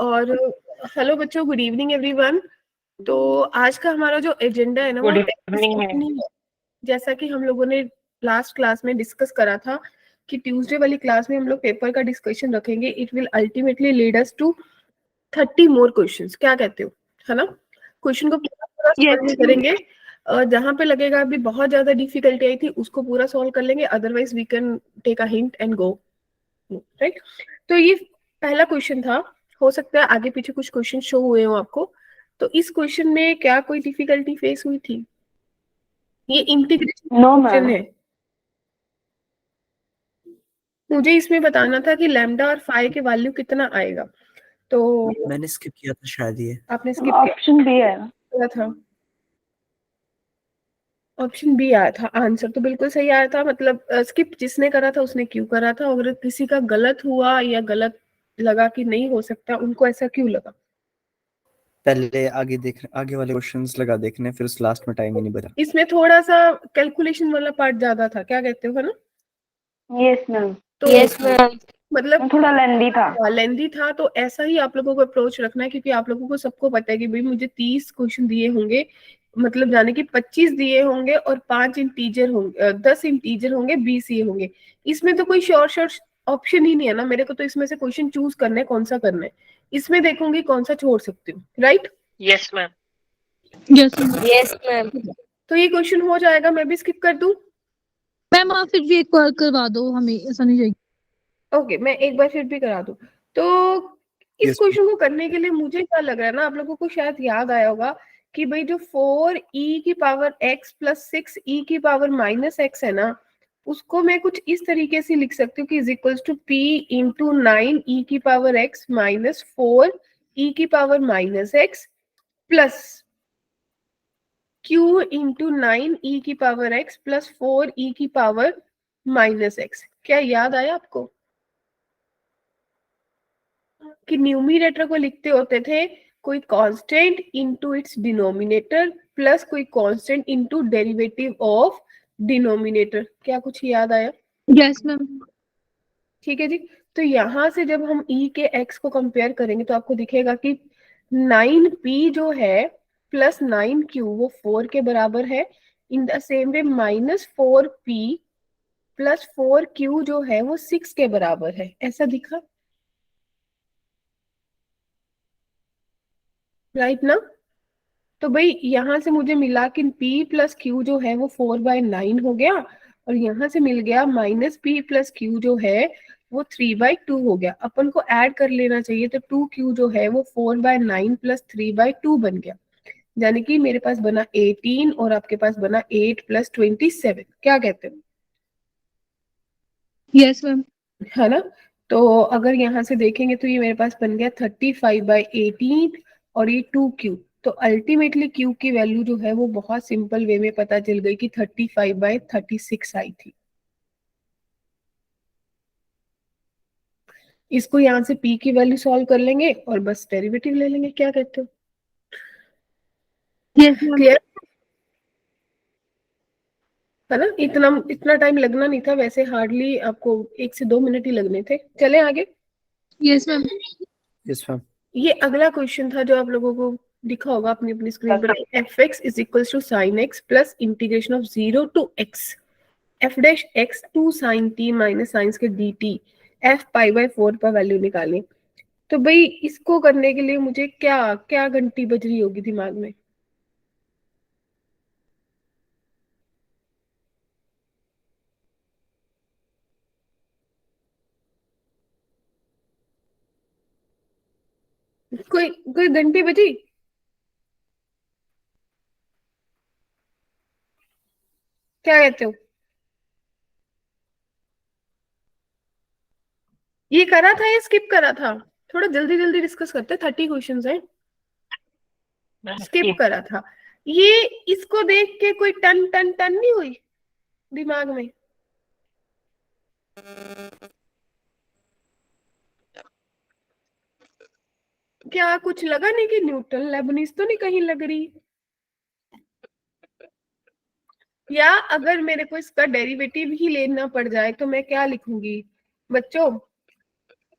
और हेलो बच्चों, good evening everyone. तो आज का हमारा जो एजेंडा है ना, वो गुड इवनिंग मैम। नहीं है। जैसा कि हम लोगों ने लास्ट क्लास में डिस्कस करा था कि ट्यूसडे वाली क्लास में हम लोग पेपर का डिस्कशन रखेंगे। It will ultimately lead us to 30 more questions. क्या कहते हो, है ना? क्वेश्चन को पूरा सॉल्व नहीं करेंगे, जहां पे लगेगा अभी बहुत ज्यादा डिफिकल्टी आई थी उसको पूरा सॉल्व कर लेंगे, otherwise we can take a hint and go, right? तो ये पहला क्वेश्चन था। हो सकता है आगे पीछे कुछ क्वेश्चन शो हुए हो आपको। तो इस क्वेश्चन में क्या कोई डिफिकल्टी फेस हुई थी? ये इंटीग्रेशन क्वेश्चन है। मुझे इसमें बताना था कि लैम्डा और फाई के वैल्यू कितना आएगा। तो मैंने स्किप किया था शायद ये। आपने स्किप ऑप्शन बी है किया था? ऑप्शन बी आया था आंसर, तो बिल्कुल सही आया था। मतलब स्किप जिसने करा था उसने क्यों करा था? अगर किसी का गलत हुआ या गलत लगा कि नहीं हो सकता, उनको ऐसा क्यों लगा? पहले आगे वाले क्वेश्चंस लगा देखने, फिर उस लास्ट में टाइम ही नहीं बचा। इसमें थोड़ा सा कैलकुलेशन वाला पार्ट ज्यादा था, क्या कहते हो, है ना? Yes ma'am. तो यस मैम, मतलब थोड़ा लेंदी था। लेंदी था। तो ऐसा ही आप लोगों को अप्रोच रखना है, क्योंकि आप लोगों को सबको पता है कि भाई मुझे 30 क्वेश्चन दिए होंगे, मतलब जाने कि 25 दिए होंगे और 5 इंटीजर होंगे, 10 इंटीजर होंगे, 20 ये होंगे। इसमें तो कोई शॉर्ट ऑप्शन ही नहीं है ना मेरे को। तो इसमें से क्वेश्चन चूज करना है, कौन सा करना है। इसमें देखूंगी कौन सा छोड़ सकती हूँ, right? Yes ma'am. Yes ma'am. तो ये क्वेश्चन हो जाएगा, मैं भी स्किप कर दूं? मैम आप फिर भी एक बार करवा दो, हमें ऐसा नहीं चाहिए। ओके, मैं एक बार फिर भी करा दूं। तो इस Yes, क्वेश्चन को करने के लिए मुझे क्या लग रहा है ना, आप लोगों को शायद याद आया होगा कि भाई जो 4e⁻x प्लस 6e⁻−x है ना, उसको मैं कुछ इस तरीके से लिख सकती हूँ कि is equals to p into 9e⁻x minus 4e⁻−x plus q into 9e⁻x plus 4e⁻−x। क्या याद आया आपको कि न्यूमरेटर को लिखते होते थे कोई constant into its denominator plus कोई constant into derivative of denominator? क्या कुछ याद आया? Yes ma'am. ठीक है जी। तो यहां से जब हम e के x को कंपेयर करेंगे तो आपको दिखेगा कि 9p जो है प्लस 9q वो 4 के बराबर है। इन the same way -4p plus 4q जो है वो 6 के बराबर है। ऐसा दिखा, राइट ना? तो भाई यहां से मुझे मिला कि p प्लस क्यू जो है वो 4/9 हो गया, और यहां से मिल गया -p प्लस क्यू जो है वो 3/2 हो गया। अपन को ऐड कर लेना चाहिए, तो 2q जो है वो 4/9 प्लस 3/2 बन गया। यानी कि मेरे पास बना 18 और आपके पास बना 8 प्लस 27। क्या कहते हो? Yes ma'am. है ना? तो अगर यहाँ से देखेंगे तो ये मेरे पास बन गया 35/18 और ये 2q। तो अल्टीमेटली q की वैल्यू जो है वो बहुत सिंपल वे में पता चल गई कि 35/36 आई थी। इसको यहाँ से p की वैल्यू सॉल्व कर लेंगे और बस डेरिवेटिव ले लेंगे। क्या कहते हो? Yes ma'am. क्लियर है ना? इतना टाइम लगना नहीं था, वैसे हार्डली आपको 1 से 2 मिनट ही लगने थे। चले आगे। Yes ma'am. yes ma'am. ये अगला क्वेश्चन था जो आप लोगों को दिखा होगा अपनी अपनी स्क्रीन पर। f(x) is equal to sine x plus integration of 0 to x f'(x) to sine t minus science के dt f π/4 पर वैल्यू निकालें। तो भाई इसको करने के लिए मुझे क्या क्या घंटी बज रही होगी दिमाग में? कोई कोई घंटी बजी? क्या कहते हो? ये करा था या स्किप करा था? थोड़ा जल्दी जल्दी डिस्कस करते, 30 क्वेश्चंस हैं। स्किप करा था। ये इसको देख के कोई टन टन टन नहीं हुई दिमाग में? क्या कुछ लगा नहीं कि न्यूटन लेबनीज तो नहीं कहीं लग रही? या अगर मेरे को इसका डेरिवेटिव ही लेना पड़ जाए तो मैं क्या लिखूंगी बच्चों?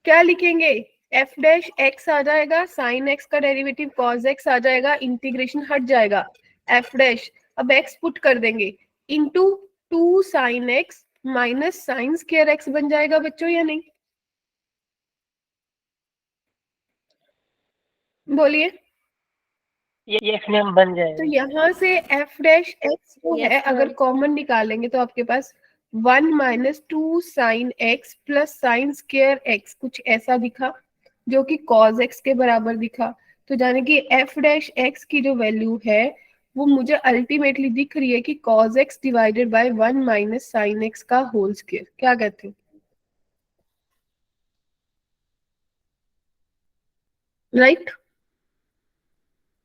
क्या लिखेंगे? एफ डैश एक्स आ जाएगा, साइन एक्स का डेरिवेटिव कॉस एक्स आ जाएगा, इंटीग्रेशन हट जाएगा, एफ डैश अब एक्स पुट कर देंगे into 2 sine x minus sine square x बन जाएगा बच्चों या नहीं? बोलिए। यस मैम बन तो जाएगा। यहाँ से एफ डैश एक्स जो Yes, है अगर ma'am. कॉमन निकालेंगे तो आपके पास 1 minus 2 sine x plus sine square x कुछ ऐसा दिखा जो कि कॉस एक्स के बराबर दिखा। तो जाने कि एफ डैश एक्स की जो वैल्यू है वो मुझे अल्टीमेटली दिख रही है कि cos x divided bye 1 minus sine x का होल स्क्वायर। क्या कहते हो? राइट?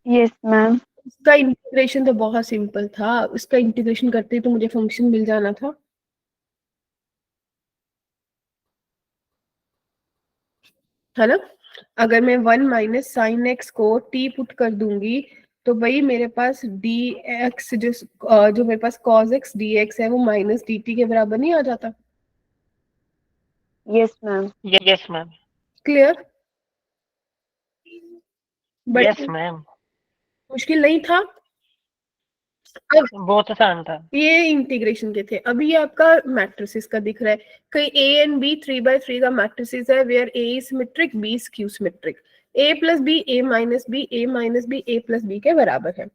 Yes, ma'am. इसका इंटीग्रेशन तो बहुत सिंपल था, इसका इंटीग्रेशन करते ही तो मुझे फंक्शन मिल जाना था। है ना? अगर मैं 1 माइनस साइन एक्स को t पुट कर दूंगी तो भाई मेरे पास dx जो मेरे पास cos x dx है वो माइनस dt के बराबर नहीं आ जाता? Yes, ma'am. Yes ma'am. Clear? Yes but ma'am. मुश्किल नहीं था। अब बहुत आसान था। ये इंटीग्रेशन के थे। अभी ये आपका मैट्रिसेस का दिख रहा है। कहीं a एंड b 3/3 का मैट्रिसेस है where a is symmetric, b is skew symmetric, a plus b a minus b a minus b a plus b के बराबर है।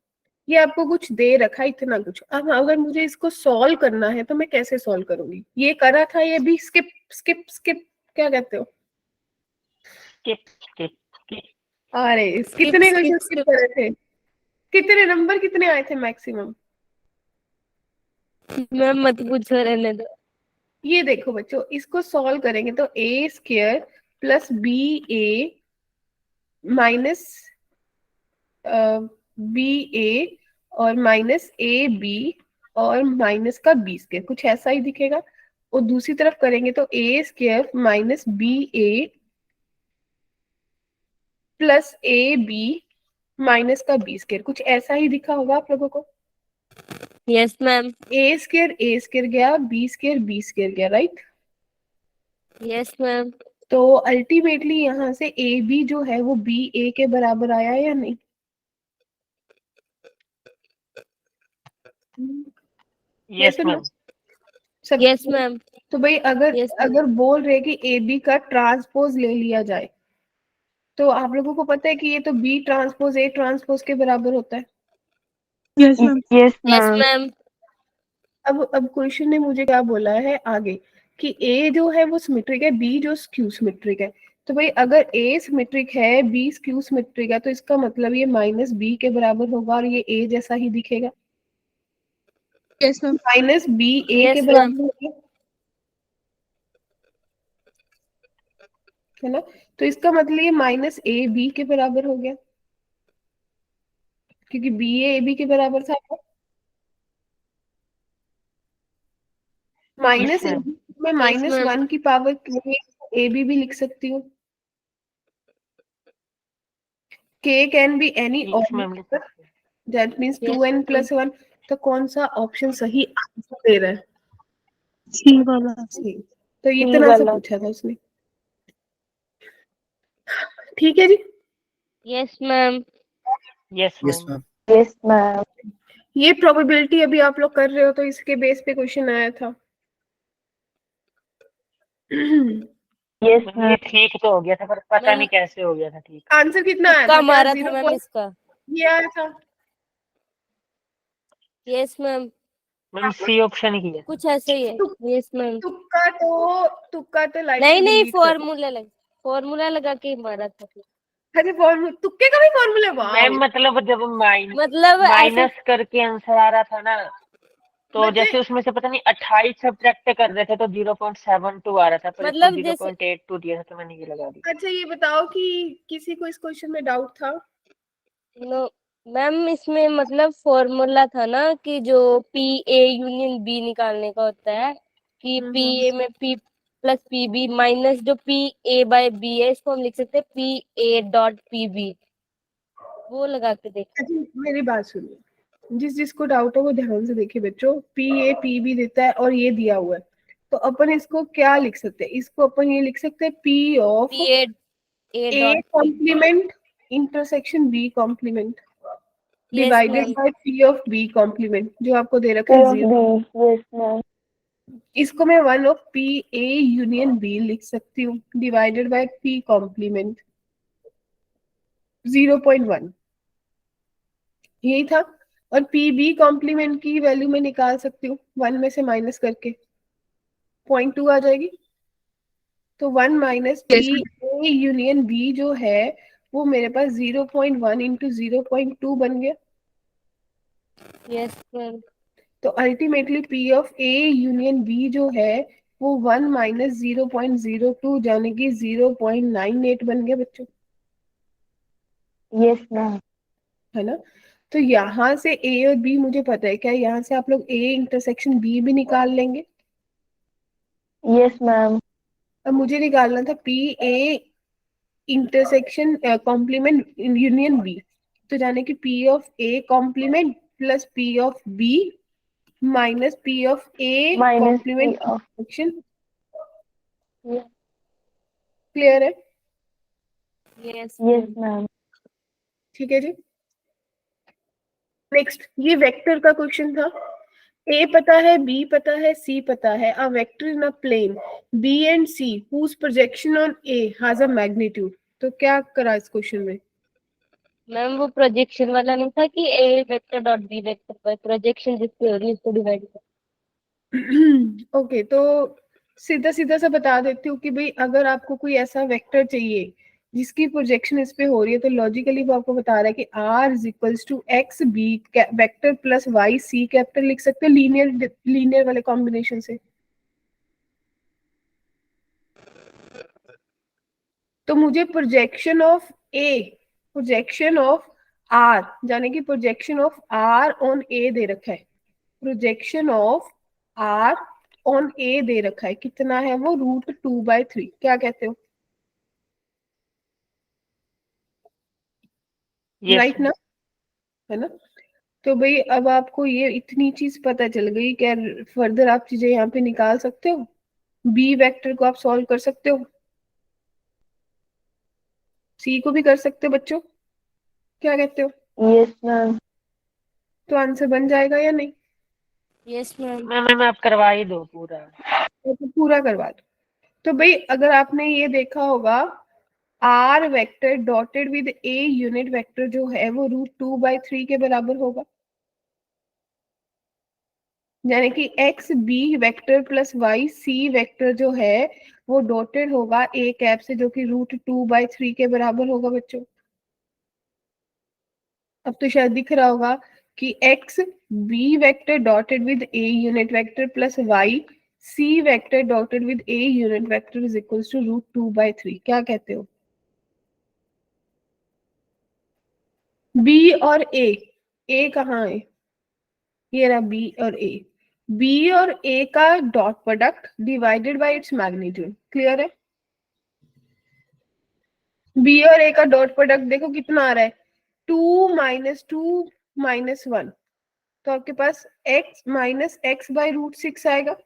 ये आपको कुछ दे रखा है इतना कुछ। अब अगर मुझे इसको सॉल्व करना है तो मैं कैसे सॉल्व करूंगी? ये करा था, ये भी स्किप स्किप स्किप क्या कहते हो? Skip skip skip. अरे कितने क्वेश्चन स्किप करे थे? कितने नंबर कितने आए थे मैक्सिमम? मैम मत पूछो, रहने दो। ये देखो बच्चों, इसको सॉल्व करेंगे तो A square plus B A minus B A और माइनस ए बी और माइनस का बी स्क्वायर कुछ ऐसा ही दिखेगा। और दूसरी तरफ करेंगे तो A square minus B A plus A B minus का बी स्क्वायर कुछ ऐसा ही दिखा होगा आप लोगों को। Yes ma'am. ए स्क्वायर गया, बी स्क्वायर गया, राइट? Yes ma'am. तो अल्टीमेटली यहाँ से ए बी जो है वो बी ए के बराबर आया या नहीं? यस तो मैम। सब यस मैम। तो भाई अगर Yes, ma'am. अगर बोल रहे कि ए बी का ट्रांसपोज ले लिया जाए तो आप लोगों को पता है कि ये तो बी ट्रांसपोज ए ट्रांसपोज के बराबर होता है। Yes ma'am. Yes, yes ma'am. Ma'am. अब क्वेश्चन ने मुझे क्या बोला है आगे कि ए जो है वो सिमेट्रिक है, बी जो स्क्यू सिमेट्रिक है। तो भाई अगर ए सिमेट्रिक है, बी स्क्यू सिमेट्रिक है तो इसका मतलब ये माइनस बी के बराबर होगा और ये ए जैसा ही दिखेगा। Yes ma'am. माइनस बी ए Yes, के ma'am. बराबर होगा, है ना? तो इसका मतलब ये माइनस ए बी के बराबर हो गया क्योंकि बी ए बी के बराबर था। Minus ma'am. में माइनस ma'am. 1 की पावर ए बी भी लिख सकती हूँ। के can be any yes ma'am. That means Yes, 2n plus 1। तो कौन सा ऑप्शन सही आंसर दे रहा है? सी वाला। सी। तो इतना सा पूछा था उसने। ठीक है जी। Yes ma'am. Yes yes ma'am. Ma'am. Yes, ma'am. ये प्रोबेबिलिटी अभी आप लोग कर रहे हो तो इसके बेस पे क्वेश्चन आया था। Yes, ये ma'am. ठीक तो हो गया था पर पता मैम, नहीं कैसे हो गया था ठीक। आंसर कितना आया तुक्का था? क्या मारा था 0 मैम इसका। ये आया था? Yes ma'am. Ma'am C option की है। कुछ ऐसे ही है। Yes ma'am. तुक्का तो लाइफ नहीं से नहीं, डिलीट कर। फॉर्मूला लगा के ही मारा था। अरे फॉर्मूला, तुक्के का भी फॉर्मूला? वाह। मैम मतलब जब मतलब ऐसे माइनस करके आंसर आ रहा था ना तो बच्चे जैसे उसमें से पता नहीं 28 सब्ट्रैक्ट कर रहे थे तो 0.72 आ रहा था पर इसमें मतलब जैसे 0.82 दिया था तो मैंने ये लगा दिया। अच्छा ये बताओ कि किसी को इस क्वेश्चन में डाउट था? नो मैम, इसमें मतलब फॉर्मूला था ना कि जो पी ए यूनियन बी निकालने का होता है कि पी ए में P plus P B minus जो पी ए बाय बी है इसको हम लिख सकते हैं P A dot P B. वो लगा के देखा। अच्छा मेरी बात सुनिए, जिसको डाउट हो वो ध्यान से देखिए बच्चों। पी ए पी बी देता है और ये दिया हुआ है तो अपन इसको क्या लिख सकते हैं? इसको अपन ये लिख सकते हैं P of P A A A dot complement intersection B complement yes divided ma'am by P of B complement जो आपको दे रखा P है of 0। B. Yes, ma'am. इसको मैं 1 of P A union B लिख सकती हूँ डिवाइडेड बाय P कॉम्प्लीमेंट 0.1 यही था। और पी बी कॉम्प्लीमेंट की वैल्यू मैं निकाल सकती हूँ 1 में से माइनस करके 0.2 आ जाएगी। तो 1 minus Yes, P A union B जो है वो मेरे पास 0.1 इंटू 0.2 बन गया। yes ma'am तो ultimately P of A union B जो है वो 1 माइनस 0.02 यानी कि 0.98 बन गया बच्चों, Yes, ma'am. है ना। तो यहाँ से ए और बी मुझे पता है, क्या यहाँ से आप लोग ए इंटरसेक्शन बी भी निकाल लेंगे? Yes, ma'am. अब मुझे निकालना था P A intersection complement union B, तो जाने कि P of A complement plus P of B minus P of A Minus complement P of. Intersection. Yeah. Clear है? yes Yes, ma'am ma'am. ठीक है जी। नेक्स्ट ये वेक्टर का question था। ए पता है, बी पता है, सी पता है। A vector in a plane B and C whose projection on A has a magnitude। तो क्या करा इस क्वेश्चन में? मैम वो प्रोजेक्शन वाला नहीं था कि ए वेक्टर डॉट बी वेक्टर पर प्रोजेक्शन जिसपे हो रही है उसको डिवाइड कर। ओके तो सीधा सीधा सा बता देती हूँ कि भाई अगर आपको कोई ऐसा वेक्टर चाहिए जिसकी प्रोजेक्शन इस पे हो रही है तो लॉजिकली वो आपको बता रहा है कि R is equals to x B vector plus y C capital लिख सकते हो लीनियर वाले कॉम्बिनेशन से। तो मुझे प्रोजेक्शन ऑफ आर यानी कि प्रोजेक्शन ऑफ आर ऑन ए दे रखा है। प्रोजेक्शन ऑफ आर ऑन ए दे रखा है, कितना है वो? √2/3। क्या कहते हो? यस राइट ना, है ना। तो भाई अब आपको ये इतनी चीज पता चल गई, क्या फर्दर आप चीजें यहाँ पे निकाल सकते हो? बी वेक्टर को आप सॉल्व कर सकते हो, सी को भी कर सकते हो बच्चों, क्या कहते हो? Yes, ma'am. तो आंसर बन जाएगा या नहीं? yes ma'am मैम आप करवा ही दो पूरा। तो पूरा करवा दो। तो भाई अगर आपने ये देखा होगा R vector dotted with A unit vector जो है वो √2/3 के बराबर होगा, यानी कि x B vector plus y C vector जो है वो डॉटेड होगा ए कैप से जो कि √2/3 के बराबर होगा बच्चों। अब तो शायद दिख रहा होगा कि x B vector dotted with A unit vector plus y C vector dotted with A unit vector is equals to √2/3। क्या कहते हो? बी और ए कहाँ है? ये रहा बी और ए। बी और ए का dot product divided by its magnitude. Clear है? बी और ए का डॉट प्रोडक्ट देखो कितना आ रहा है, 2 - 2 - 1। तो आपके पास x माइनस एक्स बाई √6 आएगा।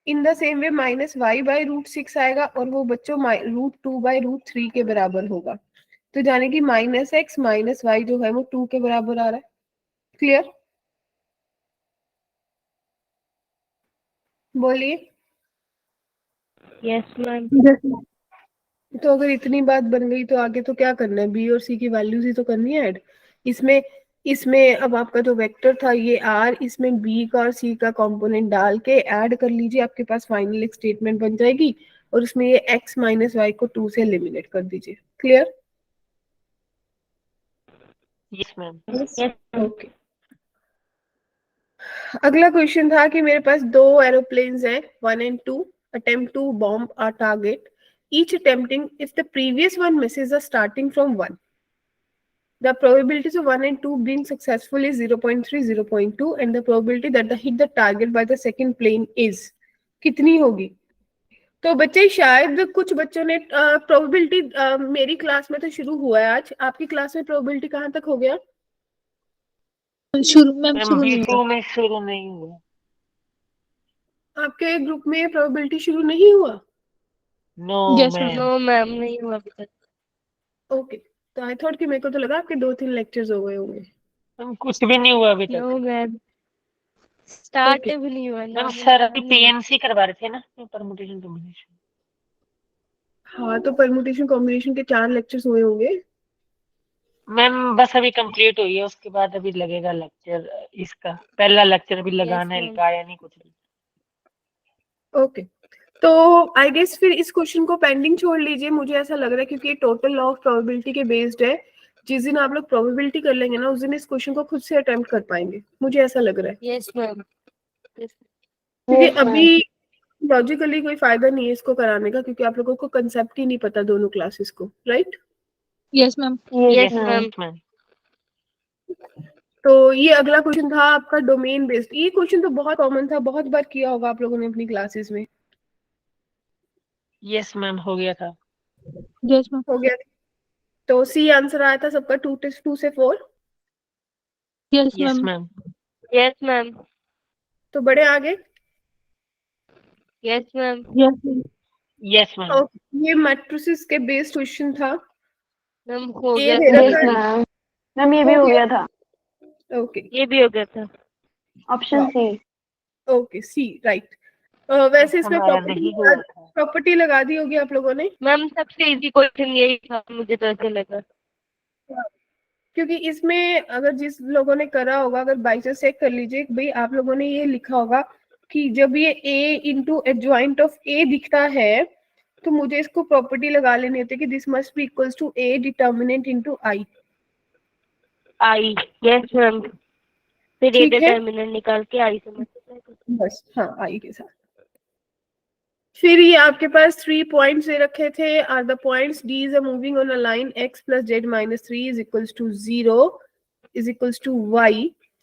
In the same way minus y by √6 आएगा और वो बच्चों √2/√3 के बराबर होगा। तो जाने की माइनस एक्स माइनस वाई जो है वो 2 के बराबर आ रहा है। क्लियर? बोलिए। yes ma'am तो अगर इतनी बात बन गई तो आगे तो क्या करना है? बी और सी की वैल्यूज ही तो करनी है ऐड। इसमें इसमें अब आपका जो वेक्टर था ये आर, इसमें बी का और सी का कंपोनेंट डाल के ऐड कर लीजिए, आपके पास फाइनल एक स्टेटमेंट बन जाएगी। और उसमें ये एक्स माइनस वाई को 2 से एलिमिनेट कर दीजिए। क्लियर? Yes ma'am. ओके। अगला क्वेश्चन था कि मेरे पास दो एरोप्लेन्स हैं 1 and 2 attempt to bomb a target, each attempting if the previous one misses a starting from 1, the probabilities of 1 and 2 being successful is 0.3 0.2 and the probability that the hit the target by the second plane is कितनी होगी? तो बच्चे शायद कुछ बच्चों ने probability मेरी class में तो शुरू हुआ है आज, आपकी क्लास में प्रोबेबिलिटी कहाँ तक हो गया? शुरू मैम मैम शुरू अभी नहीं हुआ। शुरू में शुरू नहीं हुआ। आपके ग्रुप में प्रोबेबिलिटी शुरू नहीं हुआ? No Yes, ma'am. Ma'am. No ma'am, नहीं हुआ अभी तक। ओके, तो आई थॉट कि मेरे को तो लगा आपके 2-3 लेक्चर्स हो गए होंगे। मैम कुछ भी नहीं हुआ अभी नो तक। मैम, स्टार्ट ओके, भी नहीं हुआ, मैम नाम सर लिखा अभी भी नहीं। पीएनसी करवा रहे थे ना, परमुटेशन कॉम्बिनेशन। हाँ तो परमुटेशन कॉम्बिनेशन के 4 लेक्चर्स हुए होंगे। मैम बस अभी कंप्लीट हुई है, उसके बाद अभी लगेगा लेक्चर। इसका पहला लेक्चर अभी यस लगाना है, मैम। लगाया नहीं कुछ भी। ओके, तो आई गेस फिर इस क्वेश्चन को पेंडिंग छोड़ लीजिए, मुझे ऐसा लग रहा है क्योंकि ये टोटल लॉ ऑफ प्रोबेबिलिटी के बेस्ड है। जिस दिन आप लोग प्रोबेबिलिटी कर लेंगे ना, उस दिन इस क्वेश्चन को खुद से अटेम्प्ट कर पाएंगे, मुझे ऐसा लग रहा है। Yes ma'am. क्योंकि Yes, ma'am. अभी लॉजिकली कोई फायदा नहीं है इसको कराने का, क्योंकि आप लोगों को कंसेप्ट ही नहीं पता दोनों क्लासेस को, right? Yes, ma'am. Yes, yes ma'am. Ma'am. Ma'am तो ये अगला क्वेश्चन था आपका डोमेन बेस्ड। ये क्वेश्चन तो बहुत कॉमन था, बहुत बार किया होगा आप लोगों ने अपनी क्लासेस में। यस मैम हो गया था। Yes, ma'am. हो गया था। तो सी आंसर आया था सबका 2 से 4। Yes, yes ma'am. Ma'am. Yes ma'am. तो बड़े आगे। Yes ma'am. Yes, ma'am. Yes ma'am. और ये मैट्रिसेस के बेस्ड क्वेश्चन था। मैम हो ये गया दे था। रखा Yes, है। ma'am. मैम ये भी हो हो गया। गया था। ओके, ये भी हो गया था। Option C. Okay C right. वैसे इसमें हमारा नहीं हुआ था। प्रॉपर्टी लगा दी होगी आप लोगों ने, मैम सबसे इजी क्वेश्चन यही था, मुझे तो ऐसे लगा। क्योंकि इसमें अगर जिस लोगों ने करा होगा, अगर बाई चांस चेक कर लीजिए भाई, आप लोगों ने ये लिखा होगा कि जब ये a into adjoint of a दिखता है तो मुझे इसको प्रॉपर्टी लगा लेनी होती है कि this must be equals to a determinant into i। I. Yes ma'am. फिर ये ठीक है, डिटर्मिनेंट निकाल के आई से मल्टीप्लाई कर। बस हाँ i के साथ। फिर ये आपके पास 3 पॉइंट्स दे रखे थे, are the points d is a moving on a line x plus z minus 3 is equals to 0 is equals to y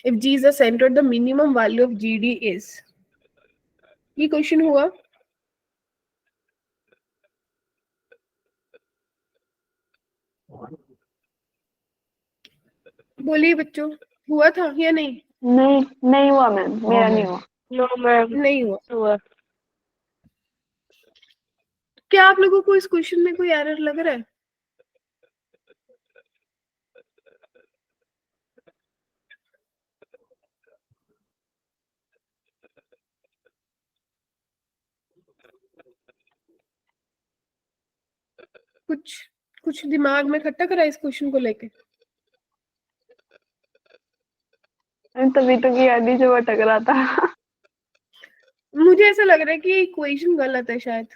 if g is a center, the minimum value of gd is। ये question हुआ। बोलिए बच्चों, हुआ था या नहीं? नहीं, नहीं हुआ मैम, मेरा नहीं हुआ। नो मैम नहीं हुआ। हुआ। क्या आप लोगों को इस क्वेश्चन में कोई एरर लग रहा है? कुछ कुछ दिमाग में खट्टा करा इस क्वेश्चन को लेके? मैम तभी तो कि आधी से भटक रहा था। मुझे ऐसा लग रहा है कि इक्वेशन गलत है शायद,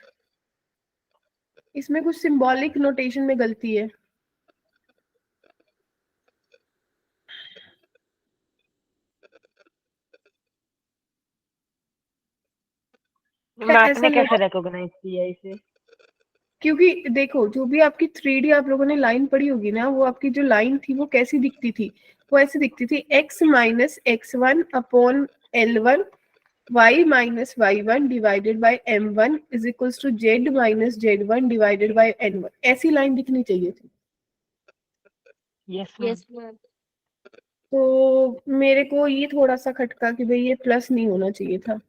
इसमें कुछ सिंबॉलिक नोटेशन में गलती है। मैम ऐसा आपने लग, कैसे रिकॉग्नाइज किया इसे? क्योंकि देखो जो भी आपकी 3D आप लोगों ने लाइन पढ़ी होगी ना, वो आपकी जो लाइन थी वो कैसी दिखती थी? वो ऐसी दिखती थी x minus x1 upon L1 y minus y1 divided by m1 is equals to z minus z1 divided by n1। ऐसी लाइन दिखनी चाहिए थी। Yes ma'am. Yes ma'am. तो मेरे को ये थोड़ा सा खटका कि भाई ये प्लस नहीं होना चाहिए था।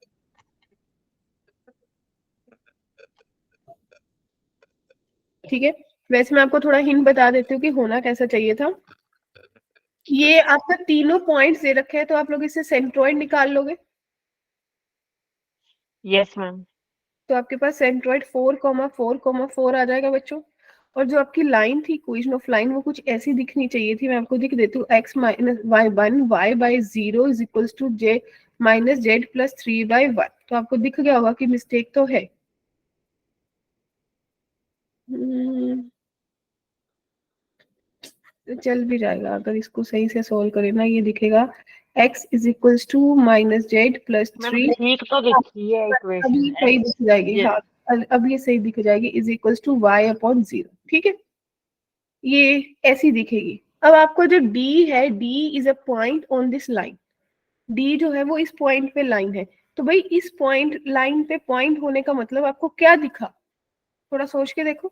ठीक है, वैसे मैं आपको थोड़ा हिंट बता देती हूँ कि होना कैसा चाहिए था। ये आपका तीनों पॉइंट्स दे रखे हैं, तो आप लोग इससे सेंट्रोइड निकाल लोगे। Yes ma'am. तो आपके पास सेंट्रोइड 4,4,4 आ जाएगा बच्चों। और जो आपकी लाइन थी, इक्वेशन ऑफ लाइन, वो कुछ ऐसी दिखनी चाहिए थी। मैं आपको दिख देती हूँ, x minus y1 y by 0 is equals to j minus z plus 3/1। तो आपको दिख गया होगा कि मिस्टेक तो है। चल भी जाएगा अगर इसको सही से सोल्व करें ना। ये दिखेगा x is equals to minus z plus ma'am 3। ठीक तो दिखती है अब ये इक्वेशन। सही दिख जाएगी, ये हाँ अब ये सही दिख जाएगी, is equals to y upon 0। ठीक है, ये ऐसी दिखेगी। अब आपको जो d है, d is a point on this line. d जो है वो इस पॉइंट पे लाइन है। तो भाई इस पॉइंट लाइन पे पॉइंट होने का मतलब आपको क्या दिखा? थोड़ा सोच के देखो।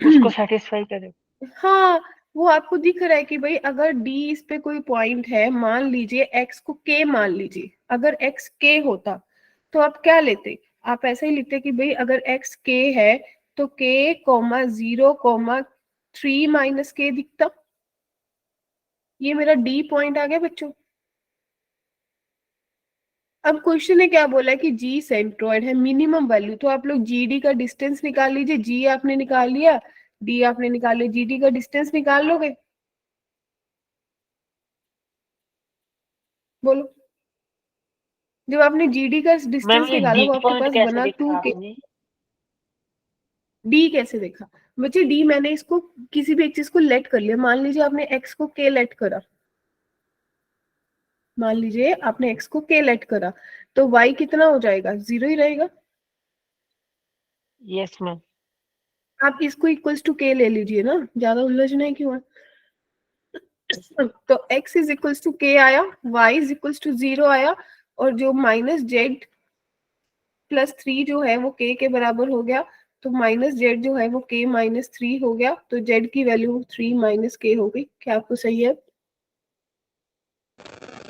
उसको सेटिस्फाई करे। हाँ, वो आपको दिख रहा है कि भाई अगर d इस पे कोई पॉइंट है, मान लीजिए x को k मान लीजिए, अगर x k होता तो आप क्या लेते? आप ऐसे ही लिखते कि भाई अगर x k है तो k comma 0 comma 3 minus k दिखता। ये मेरा d पॉइंट आ गया बच्चों। अब क्वेश्चन ने क्या बोला है कि g सेंट्रोइड है, मिनिमम वैल्यू, तो आप लोग gd का डिस्टेंस निकाल लीजिए। g आपने निकाल लिया, d आपने निकाल लिया, gd का डिस्टेंस निकाल लोगे? बोलो। जब आपने gd का मैम डिस्टेंस ये निकाला डी वो आपके पॉइंट पास कैसे बना देखा 2k। आपने? डी कैसे देखा बच्चे? डी मैंने इसको किसी भी एक चीज को लेट कर लिया। मान लीजिए आपने एक्स को के लेट करा, मान लीजिए आपने एक्स को के लेट करा, तो वाई कितना हो जाएगा? 0 ही रहेगा। Yes ma'am. आप इसको इक्वल्स टू के ले लीजिए ना, ज्यादा उलझना है क्यों है? तो x इज इक्वल्स टू के आया, y इज इक्वल्स टू 0 आया, और जो माइनस जेड प्लस 3 जो है वो k के बराबर हो गया। तो माइनस जेड जो है वो k माइनस 3 हो गया, तो z की वैल्यू 3 माइनस k हो गई। क्या आपको सही है?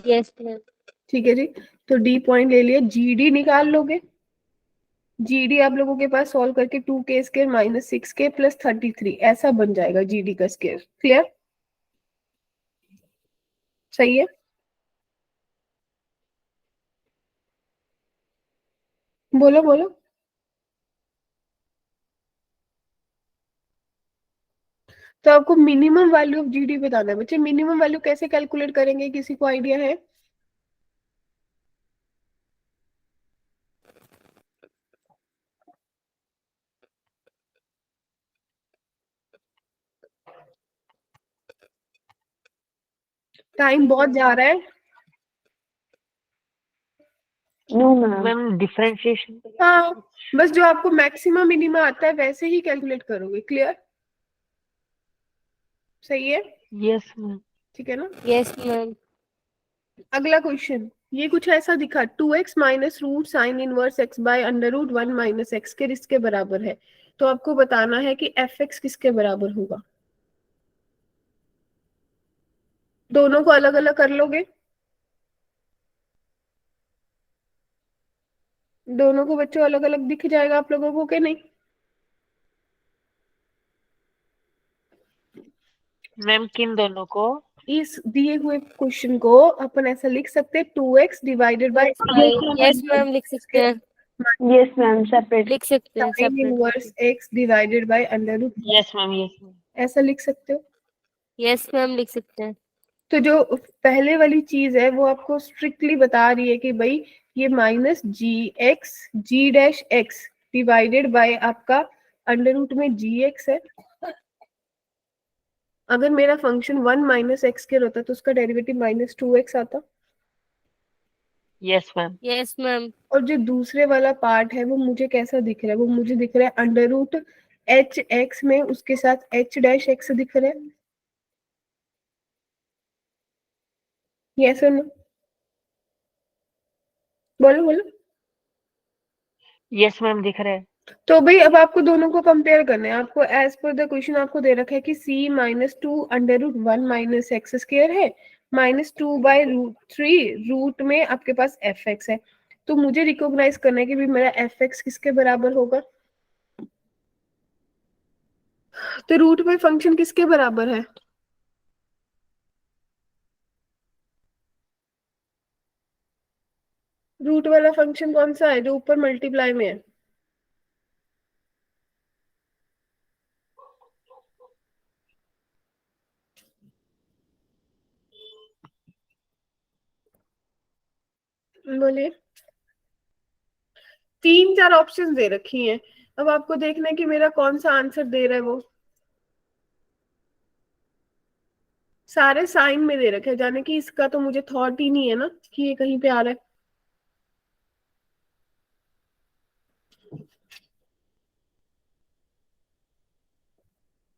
Yes ma'am. ठीक है जी। तो डी पॉइंट ले लिया, जीडी निकाल लोगे। जीडी आप लोगों के पास सॉल्व करके 2k square minus 6k plus 33 ऐसा बन जाएगा जीडी का स्क्वायर। क्लियर? सही है? बोलो बोलो। तो आपको मिनिमम वैल्यू ऑफ जीडी बताना है बच्चे। मिनिमम वैल्यू कैसे कैलकुलेट करेंगे, किसी को आइडिया है? टाइम बहुत जा रहा है। No ma'am. मैम डिफरेंशिएशन हाँ, बस जो आपको मैक्सिमम मिनिमम आता है वैसे ही कैलकुलेट करोगे। क्लियर? सही है? Yes ma'am. ठीक है ना? Yes ma'am. अगला क्वेश्चन ये कुछ ऐसा दिखा, 2x minus root sine inverse x by under root 1 minus x के किसके बराबर है? तो आपको बताना है कि fx किसके बराबर होगा। दोनों को अलग अलग कर लोगे, दोनों को बच्चों अलग अलग दिख जाएगा आप लोगों को कि नहीं? मैम किन दोनों को? इस दिए हुए क्वेश्चन को अपन ऐसा लिख सकते हैं 2x divided by yes ma'am लिख सकते हैं, यस मैम सेपरेट। लिख सकते हैं sine separate. Inverse x divided by under root, yes ma'am yes ma'am. ऐसा लिख सकते हो। यस मैम लिख सकते हैं। तो जो पहले वाली चीज है वो आपको स्ट्रिक्टली बता रही है कि भाई ये minus G x G dash x divided by आपका अंडर रूट में जी एक्स है। अगर मेरा फंक्शन 1 माइनस एक्स के होता तो उसका डेरिवेटिव माइनस 2x आता। Yes ma'am. Yes ma'am. और जो दूसरे वाला पार्ट है वो मुझे कैसा दिख रहा है? वो मुझे दिख रहा है अंडर रूट एच एक्स में उसके साथ एच डैश एक्स दिख रहा है। यस और नो? बोलो बोलो। यस मैम दिख रहा है। तो भाई अब आपको दोनों को कंपेयर करना है। आपको एज पर द क्वेश्चन आपको दे रखा है कि c minus 2 under root 1 minus x square है, माइनस 2 बाय रूट 3 रूट में आपके पास एफ एक्स है। तो मुझे रिकॉग्नाइज करना है कि भाई मेरा एफ एक्स किसके बराबर होगा। तो रूट में फंक्शन किसके बराबर है? रूट वाला फंक्शन कौन सा है जो ऊपर मल्टीप्लाई में है? बोलिए। 3-4 ऑप्शन दे रखी हैं, अब आपको देखना है कि मेरा कौन सा आंसर दे रहा है। वो सारे साइन में दे रखे हैं, जाने कि इसका तो मुझे थॉट ही नहीं है ना कि ये कहीं पे आ रहा है।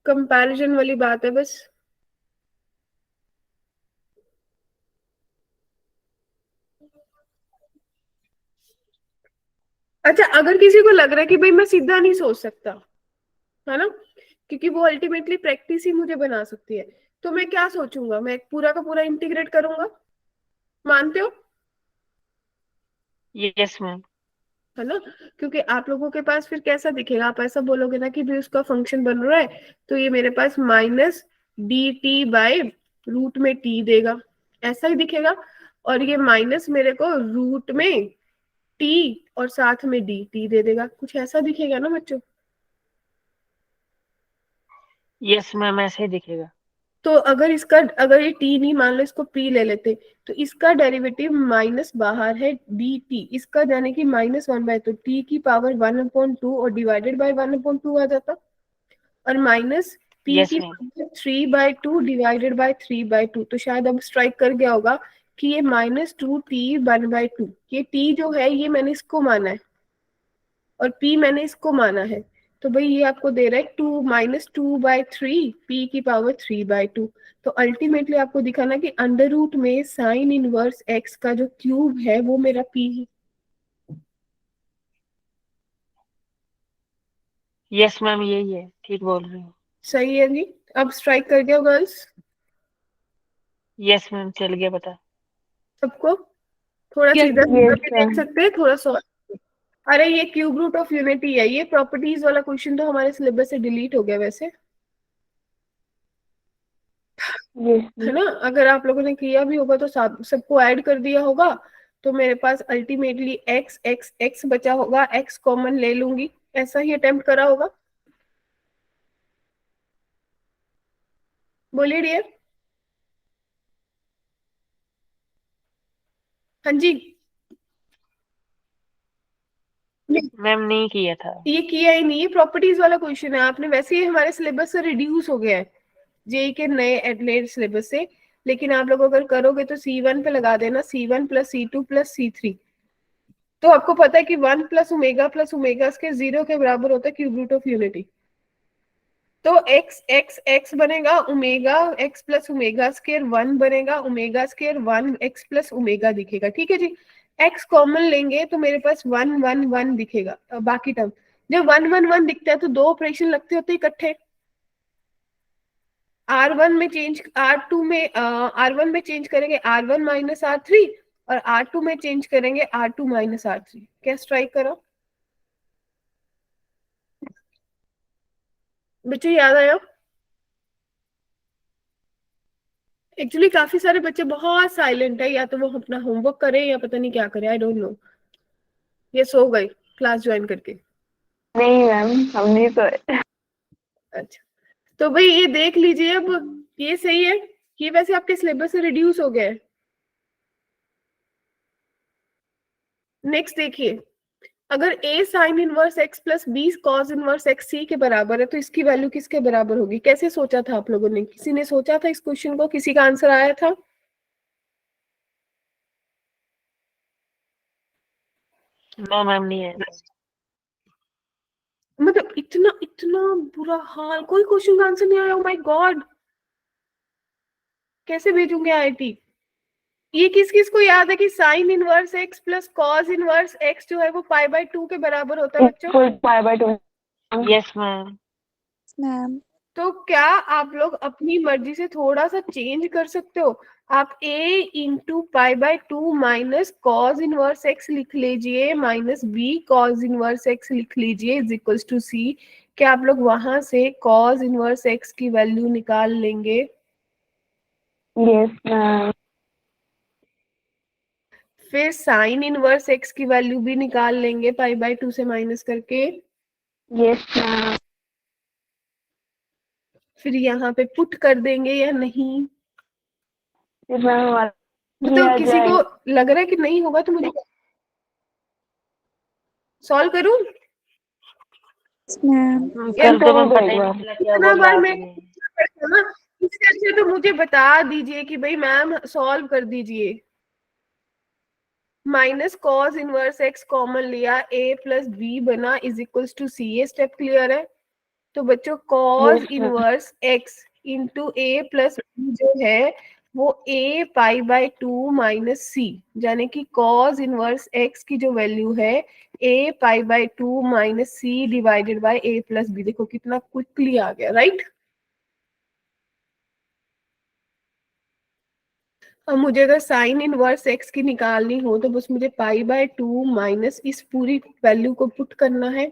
कंपैरिजन वाली बात है बस। अच्छा, अगर किसी को लग रहा है कि भाई मैं सीधा नहीं सोच सकता है ना, क्योंकि वो अल्टीमेटली प्रैक्टिस ही मुझे बना सकती है, तो मैं क्या सोचूंगा? मैं पूरा का पूरा इंटीग्रेट करूंगा। मानते हो? Yes ma'am. है ना, क्योंकि आप लोगों के पास फिर कैसा दिखेगा, आप ऐसा बोलोगे ना कि भाई उसका फंक्शन बन रहा है तो ये मेरे पास minus D T by root में टी देगा, ऐसा ही दिखेगा। और ये माइनस मेरे को रूट में टी और साथ में डी टी दे देगा, कुछ ऐसा दिखेगा ना बच्चों। यस मैम, ऐसे ही दिखेगा। तो अगर ये टी नहीं, मान लो इसको पी ले लेते, तो इसका डेरिवेटिव माइनस बाहर है डी टी, इसका यानी कि -1/, तो टी की पावर 1/2 और डिवाइडेड बाय 1/2 आ जाता, और माइनस पी यस की मैम। Power 3/2 divided by 3/2। तो शायद अब स्ट्राइक कर गया होगा कि ये -2t1/2, ये टी जो है ये मैंने इसको माना है और p मैंने इसको माना है, तो भाई ये आपको दे रहा है -2/3 p की पावर 3/2। तो अल्टीमेटली आपको दिखाना कि अंडर रूट में साइन इनवर्स x का जो क्यूब है वो मेरा p है। यस मैम, यही है, ठीक बोल रही हूँ। सही है जी, अब स्ट्राइक कर गया गर्ल्स यस मैम, चल गया पता। सबको। थोड़ा Yes, सीधा yes, करके देख सकते हैं, थोड़ा सॉल्व। अरे ये क्यूब रूट ऑफ यूनिटी है, ये प्रॉपर्टीज वाला क्वेश्चन तो हमारे सिलेबस से डिलीट हो गया वैसे, yes, है ना। अगर आप लोगों ने किया भी होगा तो सबको ऐड कर दिया होगा, तो मेरे पास अल्टीमेटली x x x बचा होगा, x कॉमन ले लूंगी, ऐसा ही अटेम्प्ट करा होगा। बोलिए डियर। हाँ जी, मैम नहीं किया था। ये किया ही नहीं, ये प्रॉपर्टीज वाला क्वेश्चन है, आपने वैसे ही हमारे सिलेबस से रिड्यूस हो गया है, जेई के नए एडलेट सिलेबस से। लेकिन आप लोग अगर करोगे तो C1 पे लगा देना, C1 + C2 + C3। तो आपको पता है कि 1 + ओमेगा स्क्वायर 0 के बराबर होता है क्यूब रूट ऑफ यूनिटी। तो x x x बनेगा ओमेगा x + ओमेगा स्क्वायर 1 बनेगा, ओमेगा स्क्वायर 1 x + ओमेगा दिखेगा, ठीक है जी। x कॉमन लेंगे तो मेरे पास 1 1 1 दिखेगा, बाकी टर्म जब 1 1 1 दिखता है तो दो ऑपरेशन लगते होते हैं इकट्ठे, R1 में चेंज, R2 में R1 में चेंज करेंगे R1 - R3, और R2 में चेंज करेंगे R2 - R3। क्या स्ट्राइक करो बच्चों, याद आया। एक्चुअली काफी सारे बच्चे बहुत साइलेंट है, या तो वो अपना होमवर्क करें या पता नहीं क्या करें, आई डोंट नो, ये सो गए क्लास ज्वाइन करके। नहीं मैम, हम नहीं तो। अच्छा, तो भाई ये देख लीजिए अब, ये सही है, ये वैसे आपके सिलेबस से रिड्यूस हो गया है। नेक्स्ट देखिए, अगर a sign inverse x + b cos inverse x c के बराबर है तो इसकी वैल्यू किसके बराबर होगी, कैसे सोचा था आप लोगों ने, किसी ने सोचा था इस क्वेश्चन को, किसी का आंसर आया था। नो मैम, नहीं है। मतलब इतना इतना बुरा हाल, कोई क्वेश्चन का आंसर नहीं आया, ओ माय गॉड, कैसे भेजूंगे आईआईटी। ये किस किस को याद है कि sign inverse x + cos inverse x जो है वो π/2 के बराबर होता है बच्चों। इक्वल π/2। Yes ma'am. मैम। तो क्या आप लोग अपनी मर्जी से थोड़ा सा चेंज कर सकते हो, आप a × π/2 minus cos inverse x लिख लीजिए, minus b cos inverse x लिख लीजिए इज इक्वल्स टू c। क्या आप लोग वहां से कॉस इनवर्स x की वैल्यू निकाल लेंगे। Yes ma'am. फिर साइन इनवर्स x की वैल्यू भी निकाल लेंगे π/2 से माइनस करके। Yes ma'am. फिर यहाँ पे पुट कर देंगे या नहीं, फिर मैम हमारा तो किया किसी जाएगा। को लग रहा है कि नहीं होगा तो मुझे सॉल्व करूं। मैम। कर दो मैम, पता एक ही बार। नहीं चला क्या इतना बोला बार मैं आपने। ना, इससे अच्छा तो मुझे बता दीजिए कि भाई मैम सॉल्व कर दीजिए। Minus cos inverse x common लिया, a + b बना इज इक्वल्स टू c, ये स्टेप क्लियर है। तो बच्चों cos Yes, ma'am. Inverse x into a + b जो है वो a π/2 माइनस c, यानी कि कॉस इनवर्स x की जो वैल्यू है a π/2 minus c divided by a + b। देखो कितना क्विकली आ गया, राइट। अब मुझे अगर साइन इनवर्स एक्स की निकालनी हो तो बस मुझे π/2 माइनस इस पूरी वैल्यू को पुट करना है,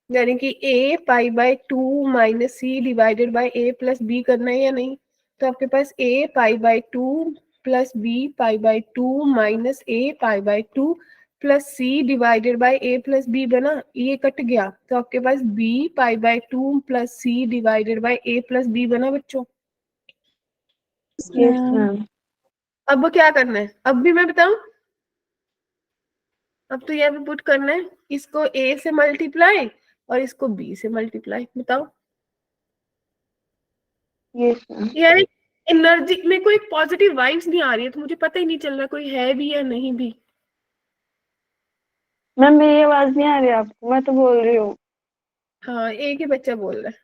यानी कि a π/2 minus C divided by a plus B करना है या नहीं। तो आपके पास a π/2 plus b π/2 minus a π/2 plus C divided by a plus B बना, ये कट गया तो आपके पास b π/2 plus C divided by a plus B बना बच्चों। Yes ma'am. अब क्या करना है, अब भी मैं बताऊं, अब तो यहाँ पे पुट करना है, इसको a से मल्टीप्लाई और इसको b से मल्टीप्लाई। बताओ यस मैम। यार एनर्जी में कोई पॉजिटिव वाइब्स नहीं आ रही है, तो मुझे पता ही नहीं चल रहा कोई है भी या नहीं भी। मैम मेरी आवाज नहीं आ रही आपको? मैं तो बोल रही हूँ। हाँ एक ही बच्चा बोल रहा है,